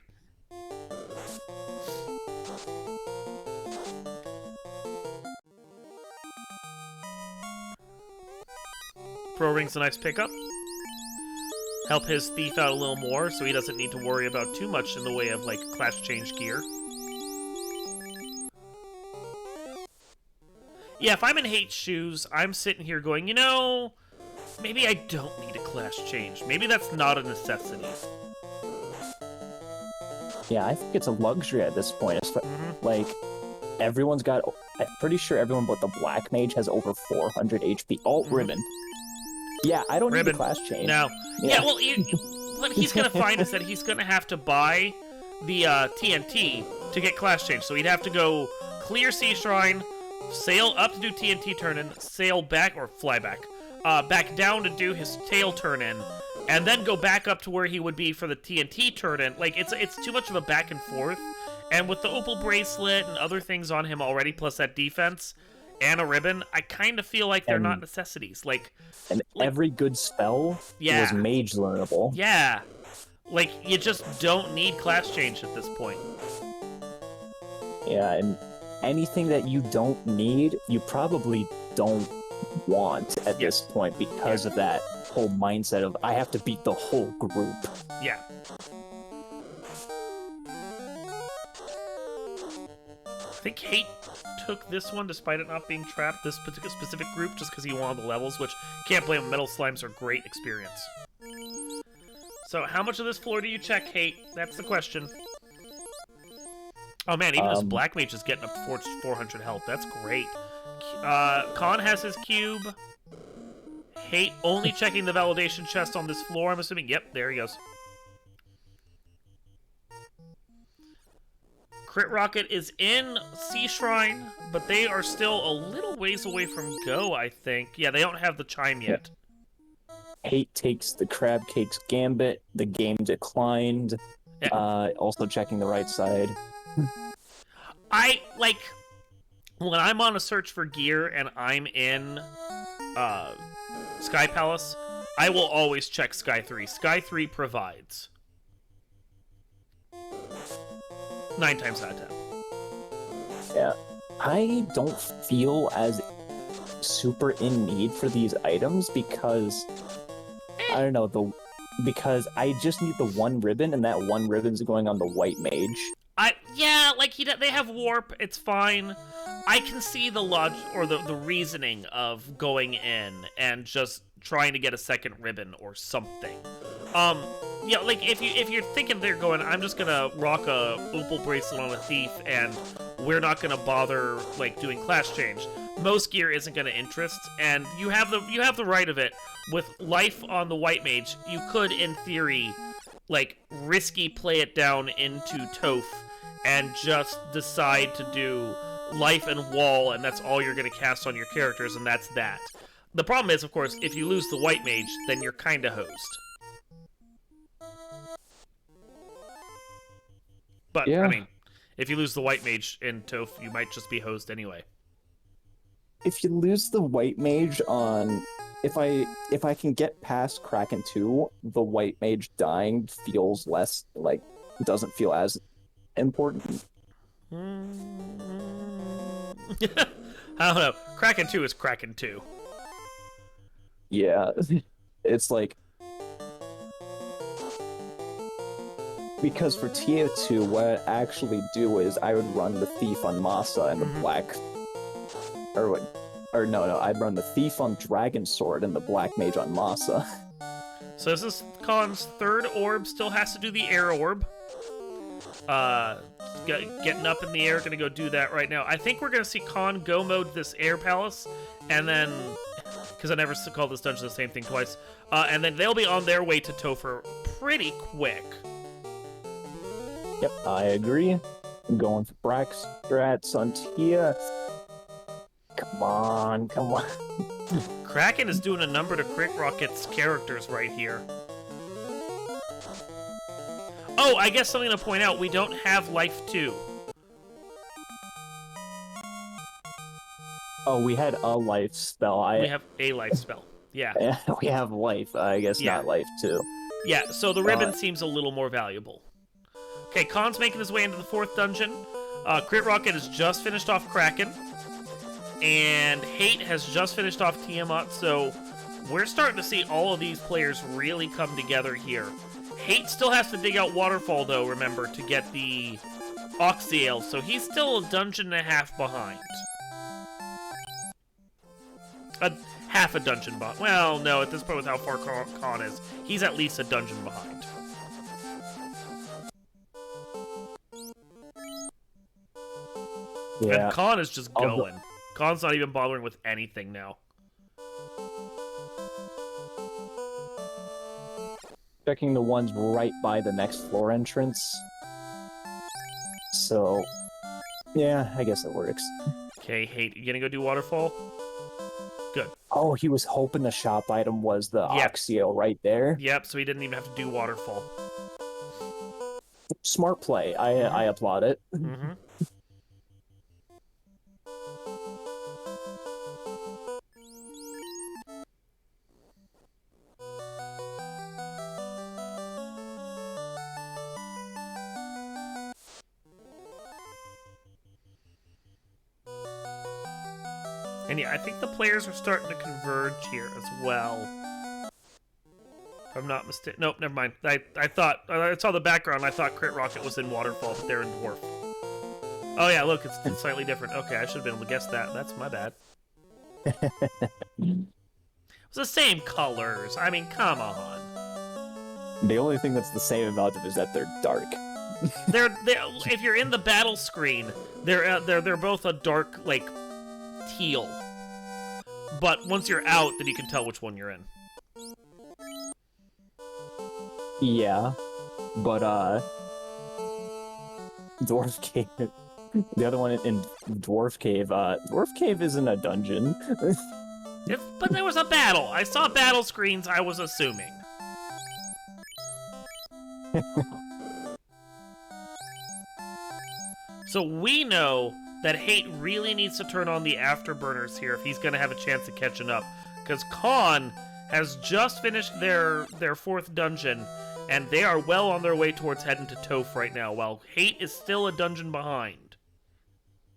Pro Ring's a nice pickup. Help his thief out a little more so he doesn't need to worry about too much in the way of, like, class change gear. Yeah, if I'm in Hate's shoes, I'm sitting here going, you know, maybe I don't need a class change. Maybe that's not a necessity. Yeah, I think it's a luxury at this point. Like, everyone's got. I'm pretty sure everyone but the Black Mage has over 400 HP. Oh, Ribbon. Yeah, I don't need Ribbon. a class change. No. Yeah, well, what he's going to find is that he's going to have to buy the TNT to get class change. So he'd have to go clear Sea Shrine, sail up to do TNT turn-in, sail back, or fly back, back down to do his tail turn-in, and then go back up to where he would be for the TNT turn-in. Like, it's too much of a back and forth. And with the Opal Bracelet and other things on him already, plus that defense and a ribbon, I kind of feel like they're not necessities. And every good spell was mage learnable. Yeah. Like, you just don't need class change at this point. Yeah, and anything that you don't need, you probably don't want at this point because of that whole mindset of, I have to beat the whole group. Yeah. I think Hate took this one despite it not being trapped, this particular specific group, just because he wanted the levels, which can't blame him. Metal Slimes are great experience. So how much of this floor do you check, Hate? That's the question. Oh man, even this Black Mage is getting up to 400 health. That's great. Khan has his cube. Hate only checking the validation chest on this floor, I'm assuming. Yep, there he goes. Crit Rocket is in Sea Shrine, but they are still a little ways away from Go, I think. Yeah, they don't have the chime yet. Hate takes the Crab Cake's Gambit. The game declined. Yeah. Also checking the right side. I, like, when I'm on a search for gear and I'm in Sky Palace, I will always check Sky 3. Sky 3 provides. 9 times out of 10. Yeah. I don't feel as super in need for these items because I don't know, because I just need the one ribbon, and that one ribbon's going on the white mage. Yeah, like they have warp, it's fine. I can see the or the reasoning of going in and just trying to get a second ribbon or something. Yeah, like if you're thinking they're going, I'm just gonna rock a opal bracelet on a thief and we're not gonna bother like doing class change. Most gear isn't gonna interest, and you have the right of it. With life on the white mage, you could, in theory, like risky play it down into Toph and just decide to do life and wall, and that's all you're gonna cast on your characters, and that's that. The problem is, of course, if you lose the white mage, then you're kinda hosed. But, yeah. I mean, if you lose the white mage in Toph, you might just be hosed anyway. If you lose the white mage on... If I can get past Kraken 2, the white mage dying feels less, like, doesn't feel as important. I don't know. Kraken 2 is Kraken 2. Yeah. It's like... Because for TO2, what I'd actually do is I would run the Thief on Masa and the Black... No, I'd run the Thief on Dragon Sword and the Black Mage on Masa. So this is Khan's third orb, still has to do the air orb. Getting up in the air, gonna go do that right now. I think we're gonna see Khan go mode this air palace, and then... Because I never called this dungeon the same thing twice. And then they'll be on their way to Topher pretty quick. Yep, I agree. I'm going for Brax strats on Tia. Come on. Kraken is doing a number to Crit Rocket's characters right here. Oh, I guess something to point out, we don't have Life 2. Oh, we had a life spell. We have a life spell. Yeah. We have life, I guess, not life 2. Yeah, so the ribbon seems a little more valuable. Okay, Khan's making his way into the 4th dungeon. Crit Rocket has just finished off Kraken. And Hate has just finished off Tiamat, so we're starting to see all of these players really come together here. Hate still has to dig out Waterfall, though, remember, to get the Oxyale, so he's still a dungeon and a half behind. Half a dungeon behind. Well, no, at this point with how far Khan is, he's at least a dungeon behind. Yeah. And Khan is just going. Khan's not even bothering with anything now. Checking the ones right by the next floor entrance. So, yeah, I guess it works. Okay, Hate, you gonna go do Waterfall? Good. Oh, he was hoping the shop item was the Oxyale right there. Yep, so he didn't even have to do Waterfall. Smart play. I applaud it. Mm-hmm. And yeah, I think the players are starting to converge here as well. If I'm not mistaken. Nope, never mind. I thought, I saw the background, I thought Crit Rocket was in Waterfall, but they're in Dwarf. Oh yeah, look, it's slightly different. Okay, I should have been able to guess that. That's my bad. It was the same colors. I mean, come on. The only thing that's the same about them is that they're dark. They're if you're in the battle screen, they're both a dark, like, teal. But once you're out, then you can tell which one you're in. Yeah, but Dwarf Cave. The other one in Dwarf Cave. Dwarf Cave isn't a dungeon. But there was a battle. I saw battle screens. I was assuming. So we know that Hate really needs to turn on the afterburners here if he's going to have a chance of catching up. Because Khan has just finished their fourth dungeon, and they are well on their way towards heading to Toph right now, while Hate is still a dungeon behind.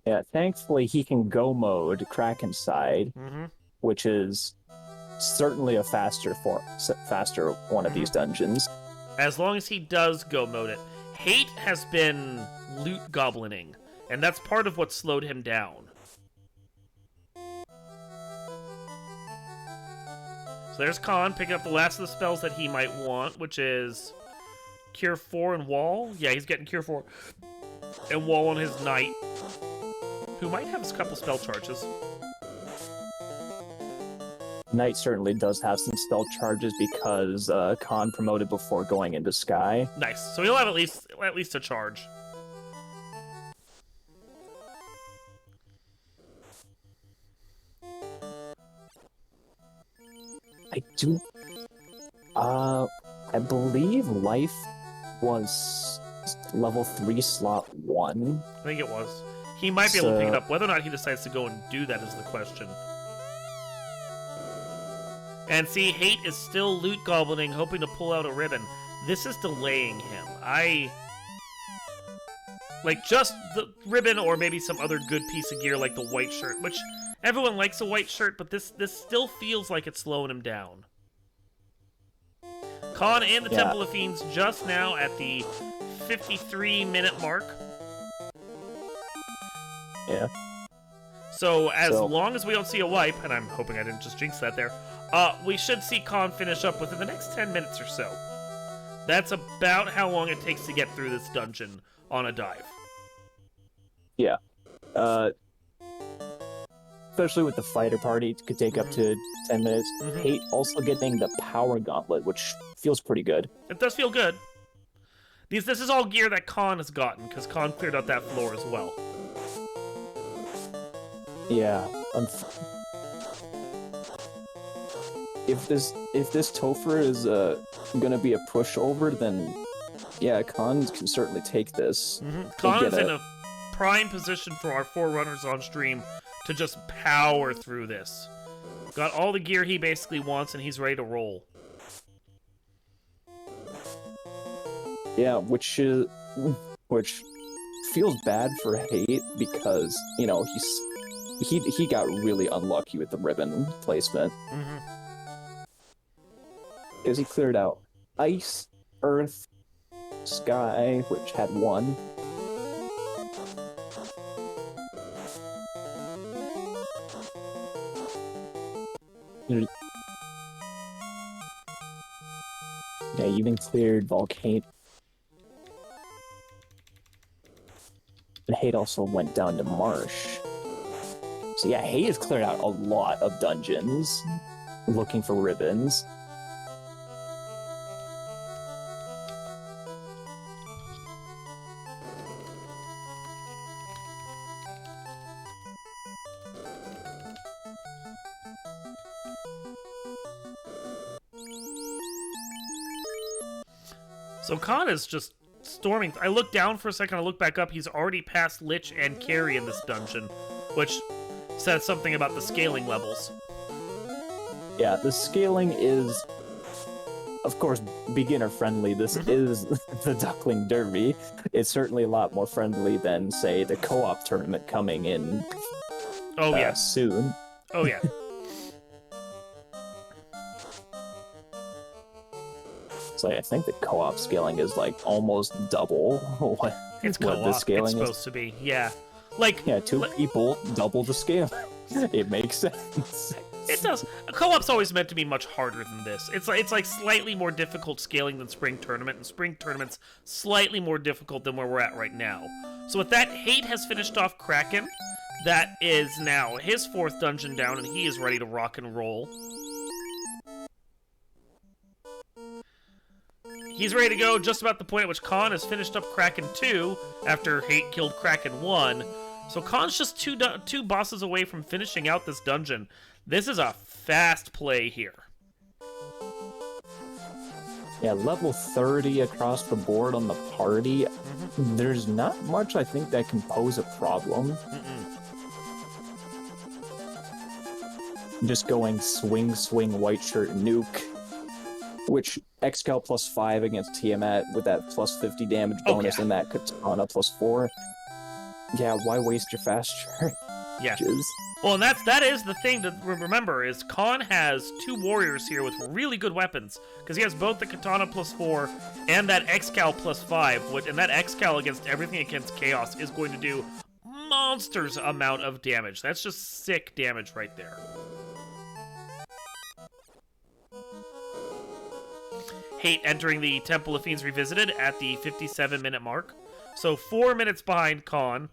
Yeah, thankfully he can go mode Kraken side, which is certainly a faster one of these dungeons. As long as he does go mode it. Hate has been loot goblining, and that's part of what slowed him down. So there's Khan picking up the last of the spells that he might want, which is Cure 4 and Wall. Yeah, he's getting Cure 4 and Wall on his Knight, who might have a couple spell charges. Knight certainly does have some spell charges because Khan promoted before going into Sky. Nice. So he'll have at least a charge. I believe Life was level 3 slot 1. I think it was. He might be able to pick it up. Whether or not he decides to go and do that is the question. And see, Hate is still loot goblining, hoping to pull out a ribbon. This is delaying him. Like, just the ribbon or maybe some other good piece of gear like the white shirt, which everyone likes a white shirt, but this still feels like it's slowing him down. Khan and the Temple of Fiends just now at the 53-minute mark. Yeah. So as long as we don't see a wipe, and I'm hoping I didn't just jinx that there, we should see Khan finish up within the next 10 minutes or so. That's about how long it takes to get through this dungeon on a dive. Yeah. Especially with the fighter party, it could take up to 10 minutes. Hate also getting the power gauntlet, which feels pretty good. It does feel good. This is all gear that Khan has gotten, because Khan cleared out that floor as well. Yeah. If this Topher is gonna be a pushover, then yeah, Khan can certainly take this. Khan is in a prime position for our forerunners on stream to just power through this. Got all the gear he basically wants, and he's ready to roll. Yeah, which feels bad for Hate because you know he got really unlucky with the ribbon placement. Because he cleared out Ice, Earth, Sky, which had 1. Yeah, even cleared Volcano. And Hate also went down to Marsh. So yeah, Hate has cleared out a lot of dungeons looking for ribbons. So Khan is just storming. I look down for a second, I look back up. He's already passed Lich and Carry in this dungeon, which says something about the scaling levels. Yeah, the scaling is, of course, beginner-friendly. This is the Duckling Derby. It's certainly a lot more friendly than, say, the co-op tournament coming in soon. Oh, yeah. So I think the co-op scaling is like almost double what the scaling it's supposed to be. Yeah, like 2 people double the scale. It makes sense. It does. A co-op's always meant to be much harder than this. It's like slightly more difficult scaling than Spring Tournament, and Spring Tournament's slightly more difficult than where we're at right now. So with that, Hate has finished off Kraken. That is now his 4th dungeon down, and he is ready to rock and roll. He's ready to go just about the point at which Khan has finished up Kraken 2 after Hate killed Kraken 1. So Khan's just two bosses away from finishing out this dungeon. This is a fast play here. Yeah, level 30 across the board on the party. There's not much, I think, that can pose a problem. Just going swing, white shirt, nuke. Which, Xcal +5 against Tiamat with that +50 damage bonus and that Katana +4. Yeah, why waste your fast shirt? Yeah. Well, and that is the thing to remember, is Khan has 2 warriors here with really good weapons, because he has both the Katana +4 and that Xcal +5, and that Xcal against everything against Chaos is going to do monsters amount of damage. That's just sick damage right there. Hate entering the Temple of Fiends Revisited at the 57-minute mark. So 4 minutes behind Khan.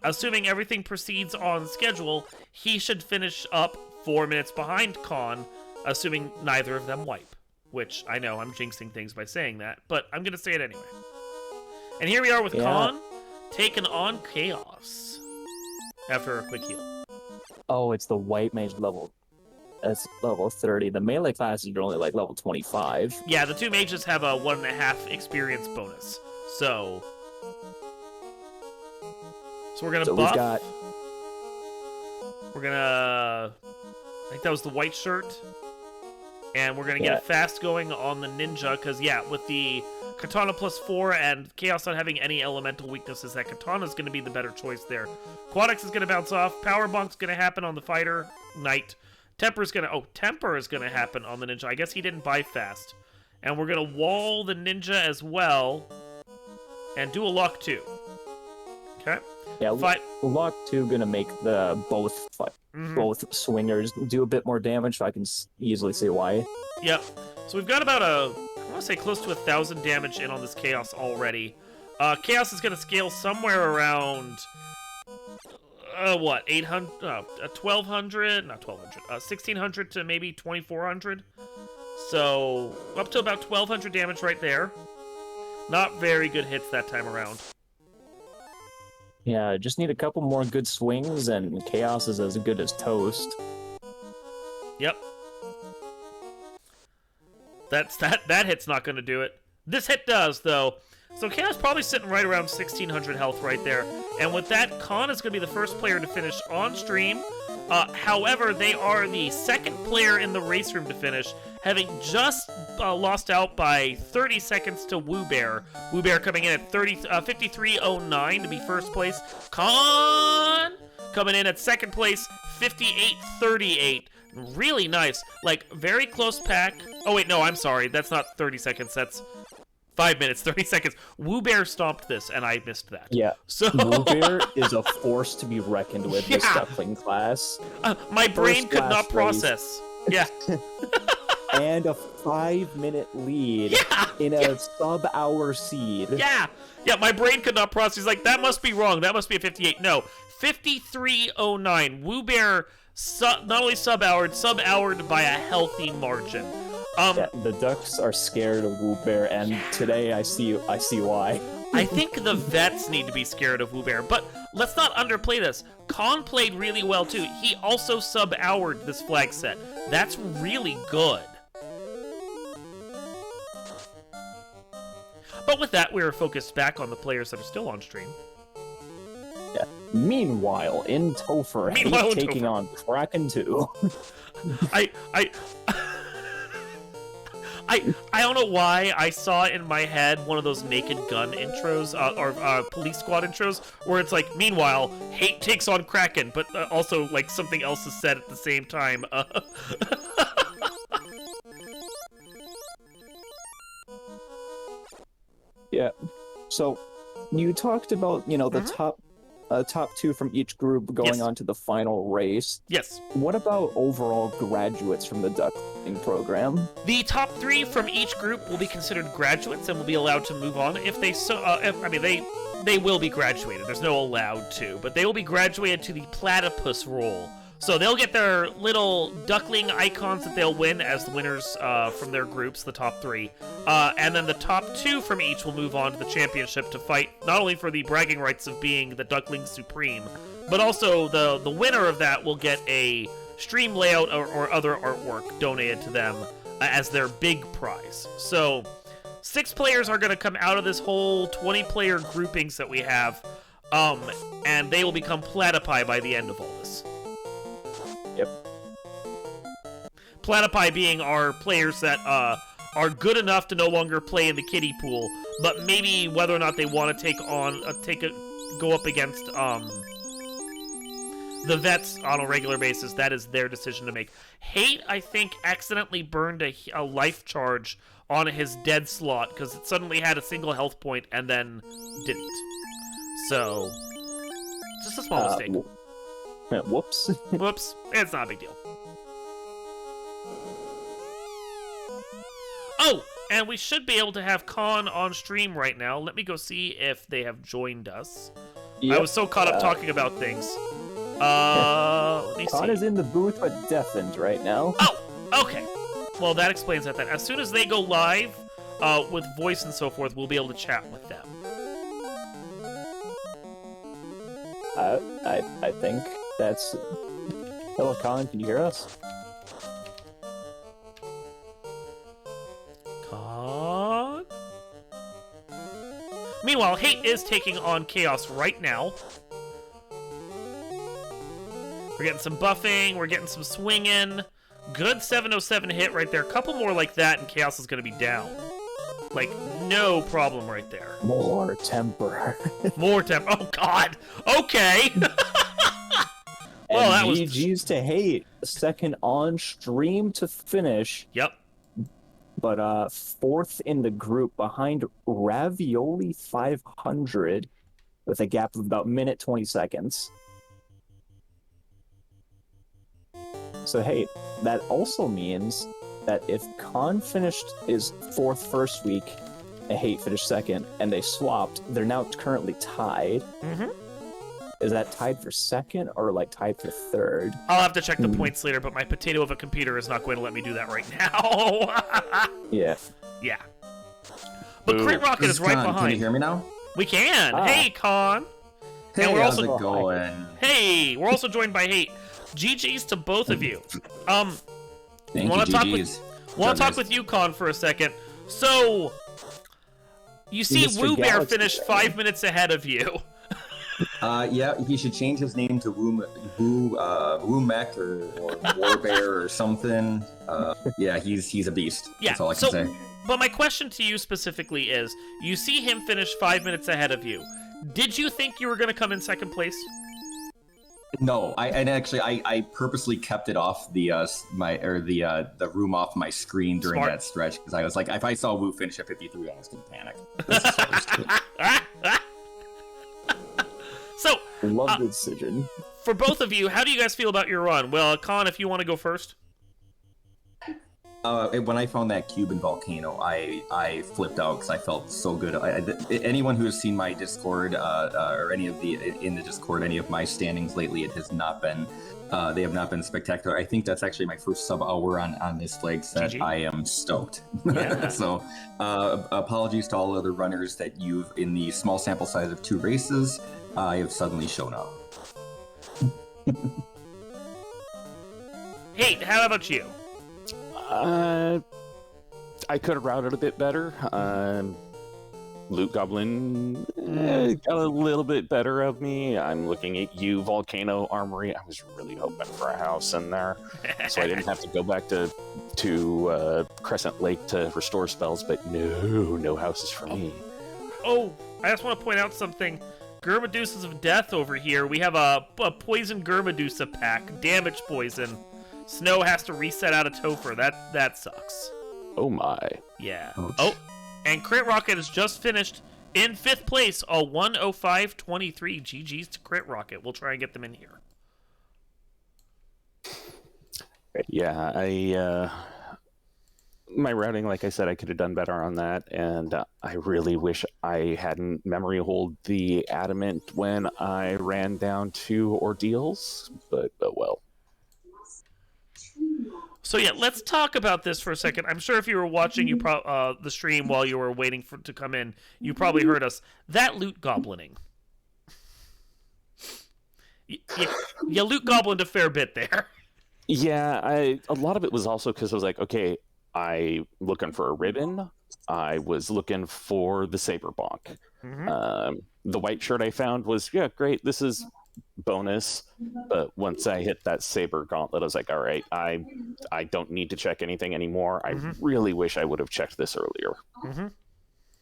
Assuming everything proceeds on schedule, he should finish up 4 minutes behind Khan, assuming neither of them wipe. Which, I know, I'm jinxing things by saying that, but I'm going to say it anyway. And here we are with Khan, taking on Chaos. After a quick heal. Oh, it's the White Mage level. That's level 30. The melee classes are only like level 25. Yeah, the 2 mages have a 1.5 experience bonus. So we're gonna buff. We're gonna. I think that was the white shirt, and we're gonna get it fast going on the ninja because with the Katana +4 and Chaos not having any elemental weaknesses, that Katana is gonna be the better choice there. Quadix is gonna bounce off. Power Bunk's gonna happen on the fighter knight. Temper is gonna happen on the ninja. I guess he didn't buy fast, and we're gonna wall the ninja as well, and do a lock 2. Okay. Yeah, lock 2 gonna make the both swingers do a bit more damage, so I can easily see why. Yep. So we've got about I want to say close to 1,000 damage in on this Chaos already. Chaos is gonna scale somewhere around 800, 1,200, not 1,200, 1,600 to maybe 2,400. So up to about 1,200 damage right there. Not very good hits that time around. Yeah, just need a couple more good swings, and Chaos is as good as toast. Yep. That hit's not going to do it. This hit does, though. So Chaos probably sitting right around 1,600 health right there. And with that, Khan is going to be the first player to finish on stream. However, they are the second player in the race room to finish, having just lost out by 30 seconds to Woo Bear. Woo Bear coming in at 53.09 to be first place. Khan coming in at second place, 58.38. Really nice. Like, very close pack. Oh, wait, no, I'm sorry. That's not 30 seconds. That's 5 minutes, 30 seconds. Woo Bear stomped this, and I missed that. Yeah. So Woo Bear is a force to be reckoned with this Duckling class. My brain could not process. Yeah. And a 5-minute lead in a sub-hour seed. Yeah, my brain could not process. He's like, that must be wrong. That must be a 58. No, 53.09. Woo Bear not only sub-houred by a healthy margin. The Ducks are scared of Woo Bear, and today I see why. I think the vets need to be scared of Woo Bear, but let's not underplay this. Khan played really well too. He also sub-houred this flag set. That's really good. But with that, we're focused back on the players that are still on stream. Yeah. Meanwhile, in Topher, he's taking on Kraken 2. I don't know why I saw in my head one of those Naked Gun intros, or Police Squad intros, where it's like, meanwhile, Hate takes on Kraken, but also, like, something else is said at the same time. Yeah. So, you talked about, the top 2 from each group going on to the final race. Yes. What about overall graduates from the Duckling program? The top 3 from each group will be considered graduates and will be allowed to move on if they they will be graduated. There's no allowed to, but they will be graduated to the platypus role. So they'll get their little duckling icons that they'll win as the winners from their groups, the top 3. And then the top 2 from each will move on to the championship to fight not only for the bragging rights of being the Duckling Supreme, but also the winner of that will get a stream layout or other artwork donated to them as their big prize. So 6 players are going to come out of this whole 20-player groupings that we have, and they will become platypi by the end of all this. Yep. Platypi being our players that are good enough to no longer play in the kiddie pool, but maybe whether or not they want to go up against the vets on a regular basis, that is their decision to make. Hate, I think, accidentally burned a life charge on his dead slot because it suddenly had a single health point and then didn't. So, just a small mistake. Whoops. Whoops. It's not a big deal. Oh, and we should be able to have Khan on stream right now. Let me go see if they have joined us. Yep. I was so caught up talking about things. Let me see. Khan is in the booth but deafened right now. Oh, okay. Well, that explains that then. As soon as they go live with voice and so forth, we'll be able to chat with them. I think that's... Hello, Khan, can you hear us? Khan? Meanwhile, Hate is taking on Chaos right now. We're getting some buffing, we're getting some swinging. Good 707 hit right there. A couple more like that and Chaos is going to be down. Like, no problem right there. More temper. More temper. Oh, God. Okay. Well, that was... GG's to Hate. Second on stream to finish. Yep. But 4th in the group behind Ravioli 500 with a gap of about minute 20 seconds. So, hey, that also means that if Khan finished his 4th first week and Hate finished 2nd, and they swapped, they're now currently tied. Mm-hmm. Is that tied for 2nd or, like, tied for 3rd? I'll have to check the points later, but my potato of a computer is not going to let me do that right now. Yeah. Yeah. But Crit Rocket is right behind. Can you hear me now? We can. Hey, Khan. Hey, and we're how's also... it going? Hey, we're also joined by Hate. GG's to both of you. Thank you, GG's. Want to talk with you, Khan, for a second. So, you see Woo Bear finished 5 minutes ahead of you. Yeah, he should change his name to Woo Mech or War Bear or something. Yeah, he's a beast. Yeah, that's all I can say. But my question to you specifically is, you see him finish 5 minutes ahead of you. Did you think you were going to come in 2nd place? No, I purposely kept it off the room off my screen during that stretch because I was like, if I saw Woo finish at 53, I was gonna panic. So, love the decision. For both of you, how do you guys feel about your run? Well, Khan, if you want to go first. When I found that Cuban volcano, I flipped out because I felt so good. Anyone who has seen my Discord or any of in the Discord, any of my standings lately, it has not been. They have not been spectacular. I think that's actually my first sub-hour on this flag set. GG. I am stoked. Yeah. So, apologies to all other runners that you've, in the small sample size of 2 races, I have suddenly shown up. Hey, how about you? I could have routed a bit better. Loot Goblin got a little bit better of me. I'm looking at you, Volcano Armory. I was really hoping for a house in there, so I didn't have to go back to Crescent Lake to restore spells, but no houses for me. Oh, I just want to point out something. Germadusas of Death over here. We have a Poison Germadusa pack. Damage poison. Snow has to reset out of Topher. That sucks. Oh my. Yeah. Ouch. Oh, and Crit Rocket has just finished in 5th place, a 105.23. GG's to Crit Rocket. We'll try and get them in here. Yeah, my routing, like I said, I could have done better on that, and I really wish I hadn't memory hold the adamant when I ran down to ordeals, but well. So yeah, let's talk about this for a second. I'm sure if you were watching the stream while you were waiting for to come in, you probably heard us. That loot goblining. You loot goblined a fair bit there. Yeah, a lot of it was also because I was like, okay, I looking for a ribbon. I was looking for the saber bonk. Mm-hmm. The white shirt I found was, yeah, great. This is bonus. But once I hit that saber gauntlet, I was like, all right, I don't need to check anything anymore. I really wish I would have checked this earlier. Mm-hmm.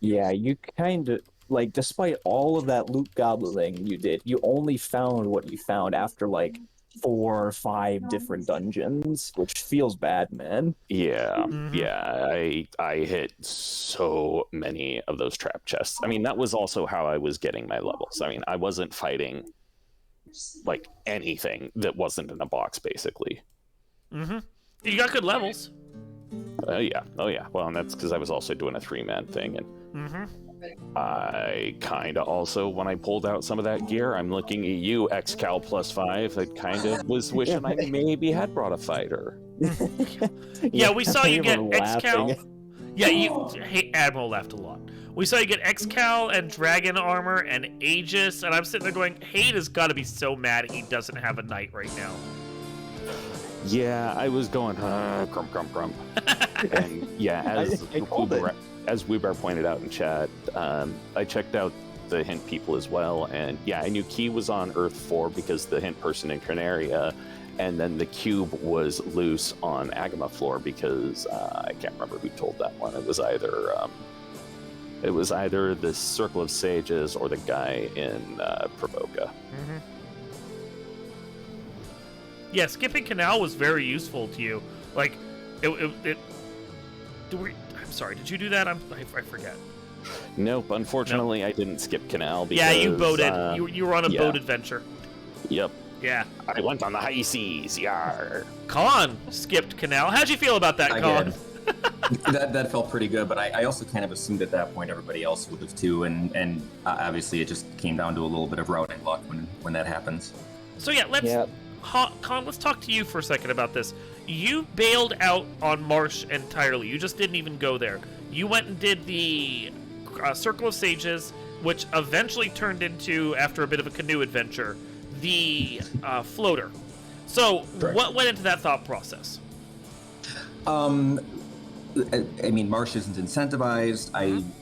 Yeah, you kind of, like, despite all of that loot gobbling you did, you only found what you found after, like, 4 or 5 different dungeons, which feels bad, man. Yeah, yeah, I hit so many of those trap chests. I mean, that was also how I was getting my levels. I mean, I wasn't fighting, like, anything that wasn't in a box, basically. Mm-hmm. You got good levels. Yeah. Oh, yeah. Well, and that's because I was also doing a 3-man thing, and I kind of also, when I pulled out some of that gear, I'm looking at you, XCal +5. I kind of was wishing I maybe had brought a fighter. Yeah, we saw you get were XCal. laughing. Yeah, Admiral laughed a lot. We saw you get XCal and Dragon Armor and Aegis, and I'm sitting there going, Hade has got to be so mad he doesn't have a knight right now. Yeah, I was going, crump. And yeah, as Weebar pointed out in chat, I checked out the hint people as well, and yeah, I knew Key was on Earth 4 because the hint person in Canaria, and then the cube was loose on Agama floor because I can't remember who told that one. It was either the Circle of Sages or the guy in Provoca. Mm-hmm. Yeah, skipping Canal was very useful to you. Like, I'm sorry, did you do that? I forget. Nope, unfortunately, I didn't skip Canal because... Yeah, you boated. You were on a boat adventure. Yep. Yeah. I went on the high seas, yar. Khan skipped Canal. How'd you feel about that, Khan? that felt pretty good, but I also kind of assumed at that point everybody else would have too, and obviously it just came down to a little bit of routing luck when that happens. So yeah, Khan, let's talk to you for a second about this. You bailed out on Marsh entirely. You just didn't even go there. You went and did the Circle of Sages, which eventually turned into, after a bit of a canoe adventure, the floater. So, Correct. What went into that thought process? I mean, Marsh isn't incentivized.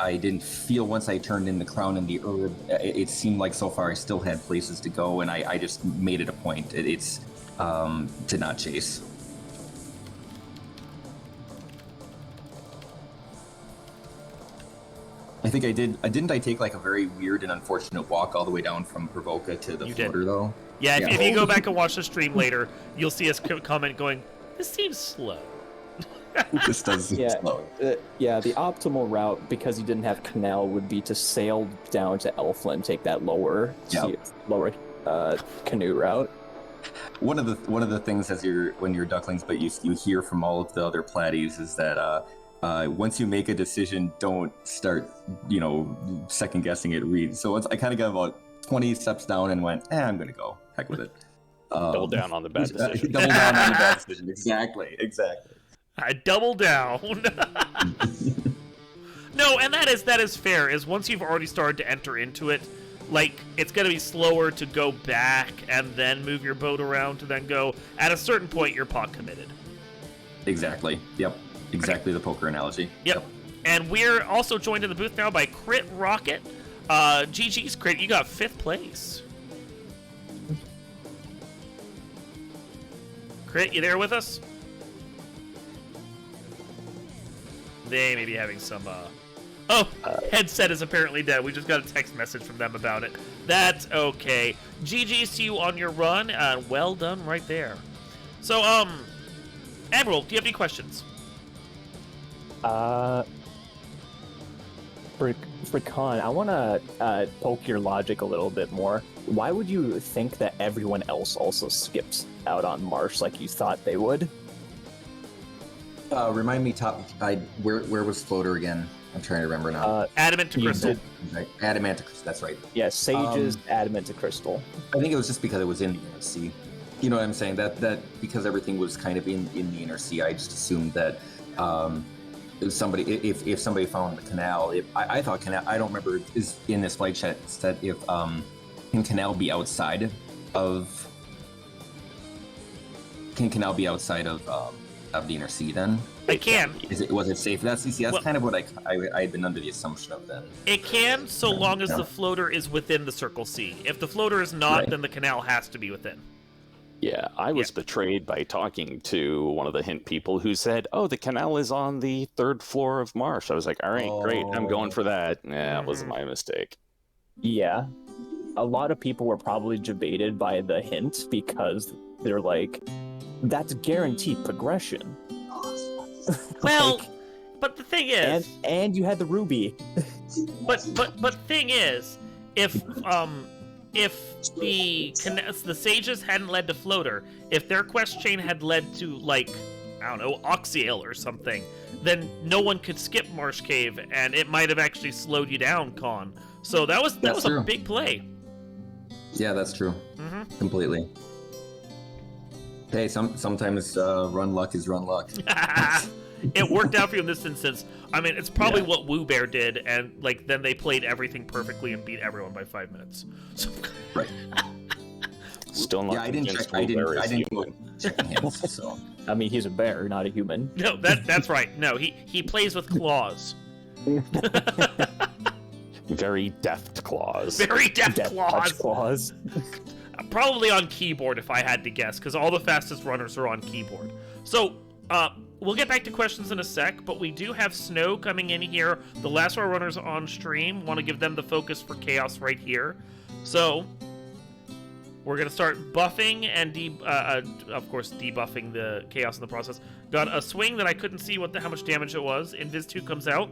I didn't feel once I turned in the crown and the herb, it seemed like so far I still had places to go, and I just made it a point. It's to not chase. I think I did. Didn't I take like a very weird and unfortunate walk all the way down from Provoca to the floater, though? Yeah, if you go back and watch the stream later, you'll see us comment going, "This seems slow." This does seem slow. Yeah, the optimal route, because you didn't have canal, would be to sail down to Elfland and take that lower canoe route. One of the things when you're ducklings, but you hear from all of the other platties is that once you make a decision, don't start second guessing it. So I kind of got about 20 steps down and went, I'm gonna go. Heck with it. Double down on the bad decision. Double down on the bad decision. Exactly. I double down. No, and that is fair. Is once you've already started to enter into it, like, it's going to be slower to go back and then move your boat around to then go. At a certain point, you're pot committed. Exactly. Yep. Exactly the poker analogy. Yep. And we're also joined in the booth now by Crit Rocket. GG's Crit, you got 5th place. Crit, you there with us? They may be having some, headset is apparently dead. We just got a text message from them about it. That's okay. GG's to you on your run, and well done right there. So, Admiral, do you have any questions? For Khan, I want to poke your logic a little bit more. Why would you think that everyone else also skips out on Marsh like you thought they would? Remind me, where was Floater again? I'm trying to remember now. Adamant to crystal. Right. Adamant to crystal. That's right. Yeah, Sage's adamant to crystal. I think it was just because it was in the inner sea. You know what I'm saying? That because everything was kind of in the inner sea, I just assumed that if somebody found the canal, I thought canal. I don't remember is in this flight chat said if can canal be outside of the inner sea then? It can. Was it safe? That's kind of what I had been under the assumption of then. It can, so long as the floater is within the Circle C. If the floater is not, then the canal has to be within. Yeah, I was betrayed by talking to one of the hint people who said, "Oh, the canal is on the 3rd floor of Marsh." I was like, "All right, great, I'm going for that." Nah, it wasn't my mistake. Yeah, a lot of people were probably debated by the hint because they're like, "That's guaranteed progression." Well, but the thing is, and you had the ruby. but thing is, if the sages hadn't led to floater, if their quest chain had led to I don't know, Oxyale or something, then no one could skip Marsh Cave, and it might have actually slowed you down, Con. So that was a big play. Yeah, that's true. Completely. Hey, sometimes run luck is run luck. It worked out for you in this instance. I mean, it's probably what Woo Bear did, and then they played everything perfectly and beat everyone by 5 minutes. So... Right. Still not. Yeah, I didn't go checking hints. So I mean, he's a bear, not a human. No, that's right. No, he plays with claws. Very deft claws. Very deft claws. Claws. Probably on keyboard, if I had to guess, because all the fastest runners are on keyboard. So, we'll get back to questions in a sec, but we do have Snow coming in here. The last of our runners on stream. Want to give them the focus for Chaos right here. So, we're going to start buffing and, of course, debuffing the Chaos in the process. Got a swing that I couldn't see how much damage it was. Invis 2 comes out.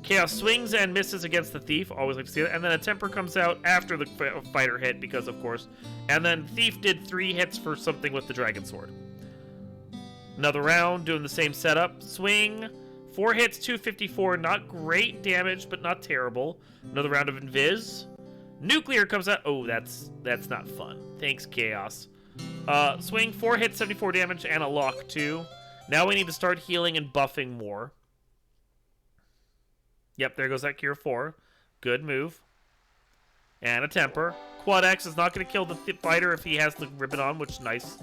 Chaos swings and misses against the Thief. Always like to see that. And then a Temper comes out after the fighter hit, because of course. And then Thief did 3 hits for something with the Dragon Sword. Another round, doing the same setup. Swing. 4 hits, 254. Not great damage, but not terrible. Another round of Invis. Nuclear comes out. Oh, that's not fun. Thanks, Chaos. Swing. 4 hits, 74 damage, and a lock too. Now we need to start healing and buffing more. Yep, there goes that Cure 4. Good move. And a Temper. Quad X is not going to kill the fighter if he has the ribbon on, which is nice.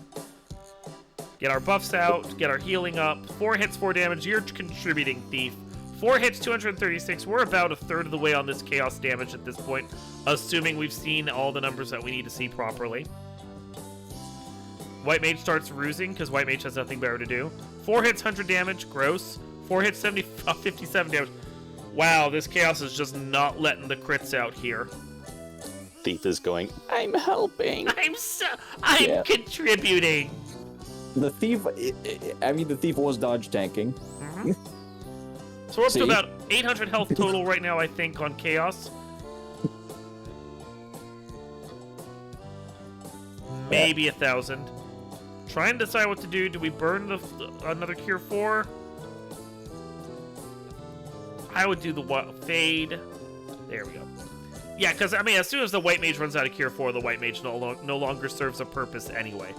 Get our buffs out. Get our healing up. 4 hits, 4 damage. You're contributing, Thief. 4 hits, 236. We're about a third of the way on this Chaos damage at this point, assuming we've seen all the numbers that we need to see properly. White Mage starts rusing, because White Mage has nothing better to do. 4 hits, 100 damage. Gross. 4 hits, 57 damage. Wow, this Chaos is just not letting the crits out here. Thief is going, "I'm helping. I'm contributing." The Thief, the Thief was dodge tanking. So we're up to about 800 health total right now, I think, on Chaos. Maybe 1,000. Trying to decide what to do. Do we burn another Cure 4? I would do the Fade. There we go. Yeah, because, I mean, as soon as the White Mage runs out of Cure 4, the White Mage no longer serves a purpose anyway.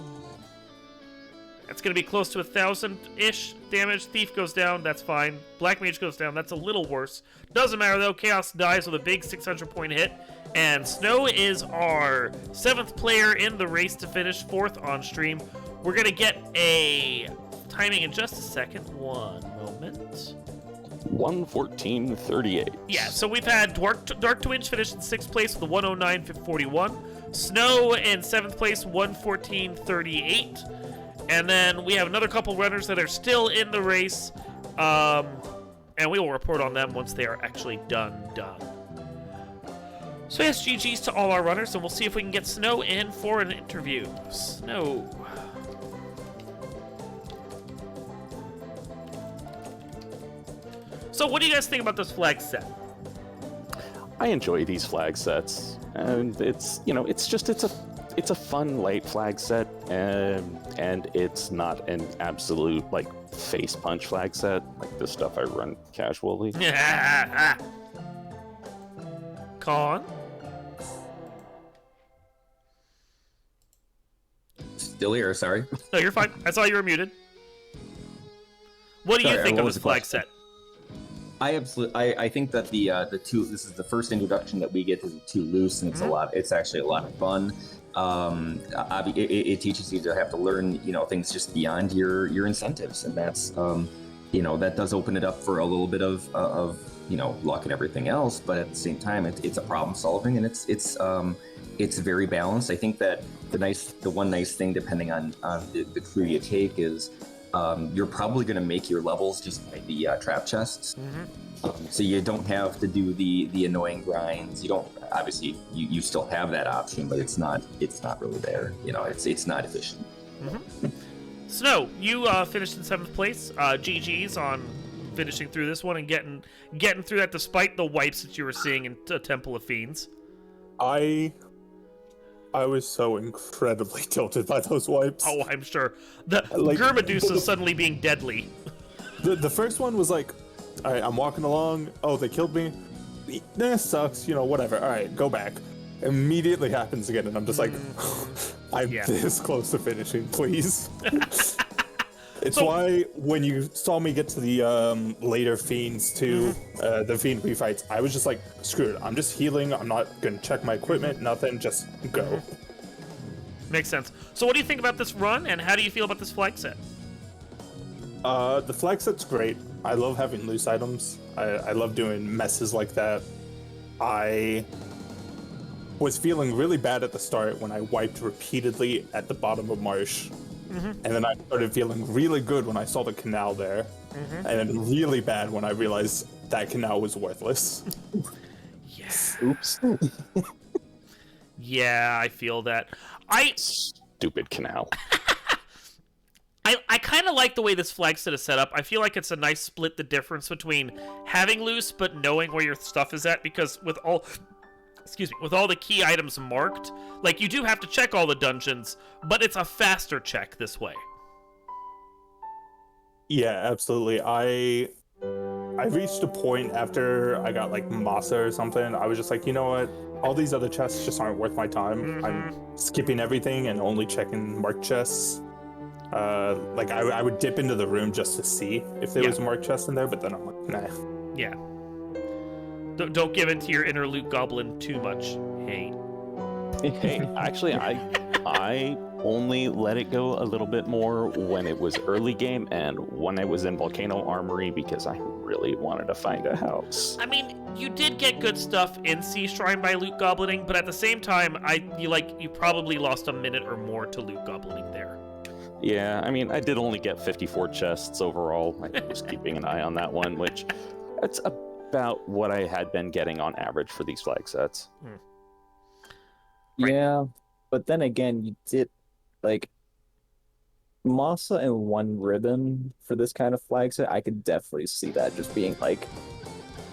That's going to be close to 1,000-ish damage. Thief goes down. That's fine. Black Mage goes down. That's a little worse. Doesn't matter, though. Chaos dies with a big 600-point hit. And Snow is our 7th player in the race to finish 4th on stream. We're going to get a timing in just a second. One moment. 1:14:38. Yeah, so we've had Dark Twinge finish in 6th place with a 1:09:41. Snow in 7th place, 1:14:38. And then we have another couple runners that are still in the race. And we will report on them once they are actually done. So yes, GG's to all our runners, and we'll see if we can get Snow in for an interview. Snow. So what do you guys think about this flag set? I enjoy these flag sets, and it's it's a fun light flag set, and it's not an absolute like face punch flag set like the stuff I run casually. Con? Still here, sorry. No, you're fine. I saw you were muted. What do you Sorry, think what of was this the flag question? set? I think that the two. This is the first introduction that we get to the two loose, and it's It's actually a lot of fun. It teaches you to have to learn, things just beyond your incentives, and that's, that does open it up for a little bit of luck and everything else. But at the same time, it's a problem solving, and it's very balanced. I think that the one nice thing, depending on the crew you take, is you're probably going to make your levels just by the trap chests. So you don't have to do the annoying grinds. You don't, obviously you still have that option, but it's not really there. It's not efficient. Snow, you finished in 7th place. GG's on finishing through this one and getting through that despite the wipes that you were seeing in Temple of Fiends. I was so incredibly tilted by those wipes. Oh, I'm sure. The Gurmadusa suddenly being deadly. The first one was like, all right, I'm walking along. Oh, they killed me. Sucks. Whatever. All right, go back. Immediately happens again, and I'm just like, I'm this close to finishing, please. It's why when you saw me get to the later Fiends too, the Fiend refights, I was just like, screw it. I'm just healing. I'm not going to check my equipment, nothing. Just go. Makes sense. So what do you think about this run, and how do you feel about this flag set? The flag set's great. I love having loose items. I love doing messes like that. I was feeling really bad at the start when I wiped repeatedly at the bottom of Marsh. And then I started feeling really good when I saw the canal there. And then really bad when I realized that canal was worthless. Oops. Yeah, I feel that. Stupid canal. I kind of like the way this flag set is set up. I feel like it's a nice split the difference between having loose but knowing where your stuff is at, because with all the key items marked, like, you do have to check all the dungeons, but it's a faster check this way. Yeah, absolutely. I reached a point after I got like Masa or something. I was just like, you know what? All these other chests just aren't worth my time. I'm skipping everything and only checking marked chests. I would dip into the room just to see if there was a marked chest in there, but then I'm like, nah. Yeah. Don't give in to your inner Luke Goblin too much. Hey. Hey, actually, I only let it go a little bit more when it was early game and when I was in Volcano Armory, because I really wanted to find a house. I mean, you did get good stuff in Sea Shrine by Luke Goblining, but at the same time, you probably lost a minute or more to Luke Goblining there. Yeah, I mean, I did only get 54 chests overall. I was keeping an eye on that one, which that's about what I had been getting on average for these flag sets. Right. Yeah, but then again, you did, like, Masa and one ribbon for this kind of flag set. I could definitely see that just being like,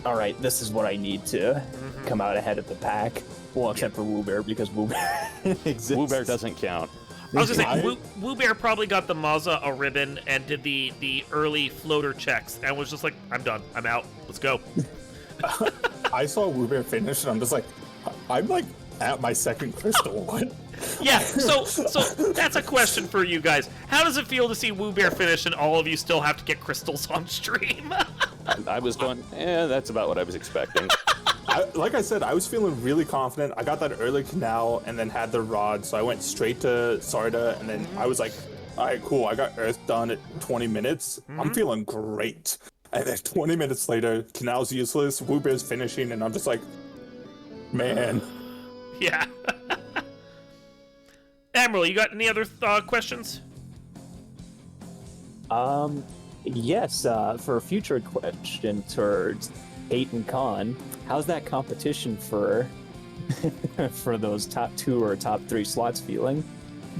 all right, this is what I need to come out ahead of the pack. Well, except for Woobear, because Woobear exists. Woobear doesn't count. I was gonna say, Woobear probably got the Mazza a ribbon and did the early floater checks and was just like, I'm done, I'm out, let's go. I saw Woobear finish and I'm just like, I'm like at my second crystal. What? Yeah, so that's a question for you guys. How does it feel to see Woobear finish and all of you still have to get crystals on stream? I was going, that's about what I was expecting. Like I said, I was feeling really confident. I got that early canal and then had the rod, so I went straight to Sarda, and then I was like, all right, cool, I got Earth done at 20 minutes. I'm feeling great. And then 20 minutes later, canal's useless, Woobear's finishing, and I'm just like, man. Yeah. Admiral, you got any other questions? Yes, for a future question towards Kate and Con, how's that competition for for those top 2 or top 3 slots feeling?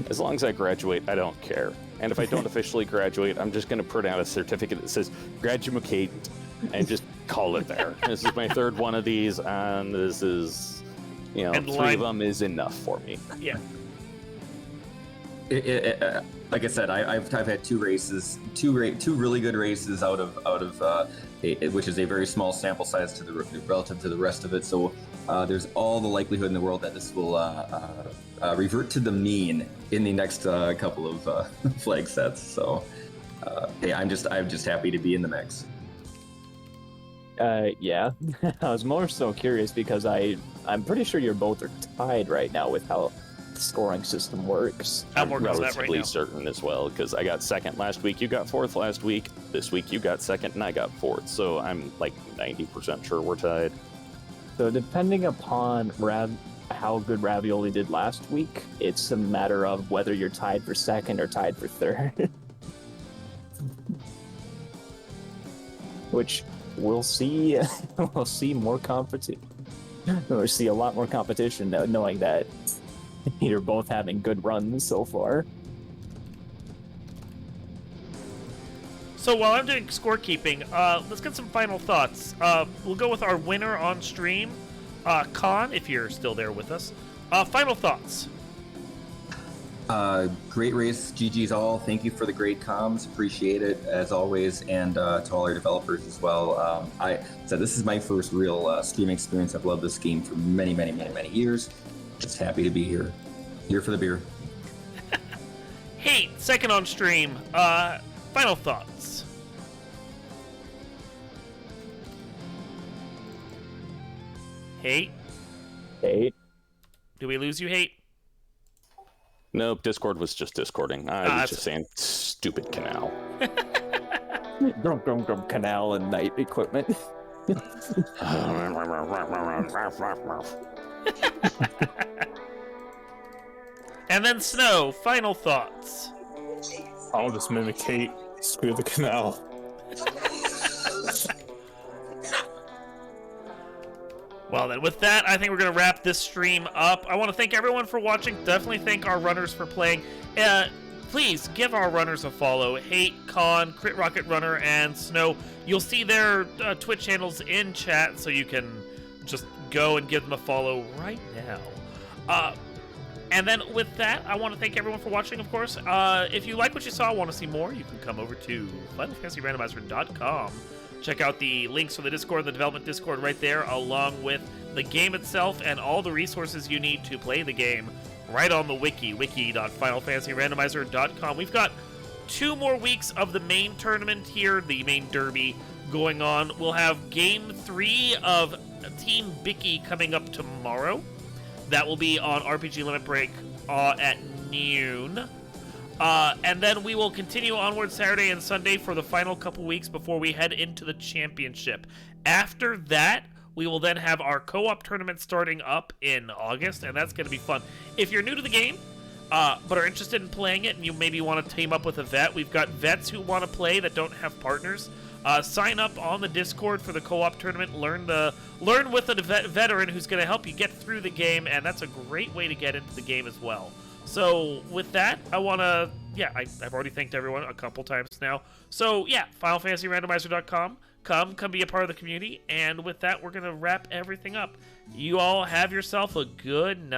As long as I graduate, I don't care. And if I don't officially graduate, I'm just going to print out a certificate that says graduate and just call it there. This is my 3rd one of these, and this is, 3 of them is enough for me. Yeah. Like I said, I've had two really good races out of which is a very small sample size to the relative to the rest of it. So there's all the likelihood in the world that this will revert to the mean in the next couple of flag sets. So hey, I'm just happy to be in the mix. Yeah. I was more so curious because I'm pretty sure you're both are tied right now with how the scoring system works. I'm working on that right relatively now. certain as well, because I got second last week, you got fourth last week. This week you got second and I got fourth, so I'm like 90% sure we're tied. So depending upon how good Ravioli did last week, it's a matter of whether you're tied for second or tied for third. Which we'll see. We'll see more competition. We'll see a lot more competition knowing that you're both having good runs so far. So while I'm doing scorekeeping, let's get some final thoughts. We'll go with our winner on stream, Khan, if you're still there with us. Final thoughts. Great race, GG's all. Thank you for the great comms. Appreciate it as always, and to all our developers as well. I said this is my first real stream experience. I've loved this game for many years. Just happy to be here. Here for the beer. Hey, second on stream. Final thoughts. Hate. Hey, Do we lose you, Hate? Nope, Discord was just Discording. I was that's- just saying, stupid canal. Grum canal and night equipment. And then Snow, final thoughts. I'll just mimic Kate. Screw the canal. Well then, with that, I think we're going to wrap this stream up. I want to thank everyone for watching. Definitely thank our runners for playing. Please give our runners a follow. Hate, Con, Crit Rocket Runner, and Snow. You'll see their Twitch channels in chat, so you can just go and give them a follow right now. And then with that, I want to thank everyone for watching, of course. If you like what you saw, want to see more, you can come over to FinalFantasyRandomizer.com. Check out the links for the Discord, the development Discord right there, along with the game itself and all the resources you need to play the game right on the wiki.FinalFantasyRandomizer.com. We've got 2 more weeks of the main tournament here, the main derby going on. We'll have Game 3 of Team Bicky coming up tomorrow. That will be on RPG Limit Break at noon. And then we will continue onward Saturday and Sunday for the final couple weeks before we head into the championship. After that, we will then have our co-op tournament starting up in August, and that's going to be fun. If you're new to the game, but are interested in playing it, and you maybe want to team up with a vet, we've got vets who want to play that don't have partners. Sign up on the Discord for the co-op tournament. Learn with a veteran who's going to help you get through the game, and that's a great way to get into the game as well. So with that, I want to, I've already thanked everyone a couple times now. So FinalFantasyRandomizer.com. Come be a part of the community. And with that, we're going to wrap everything up. You all have yourself a good night.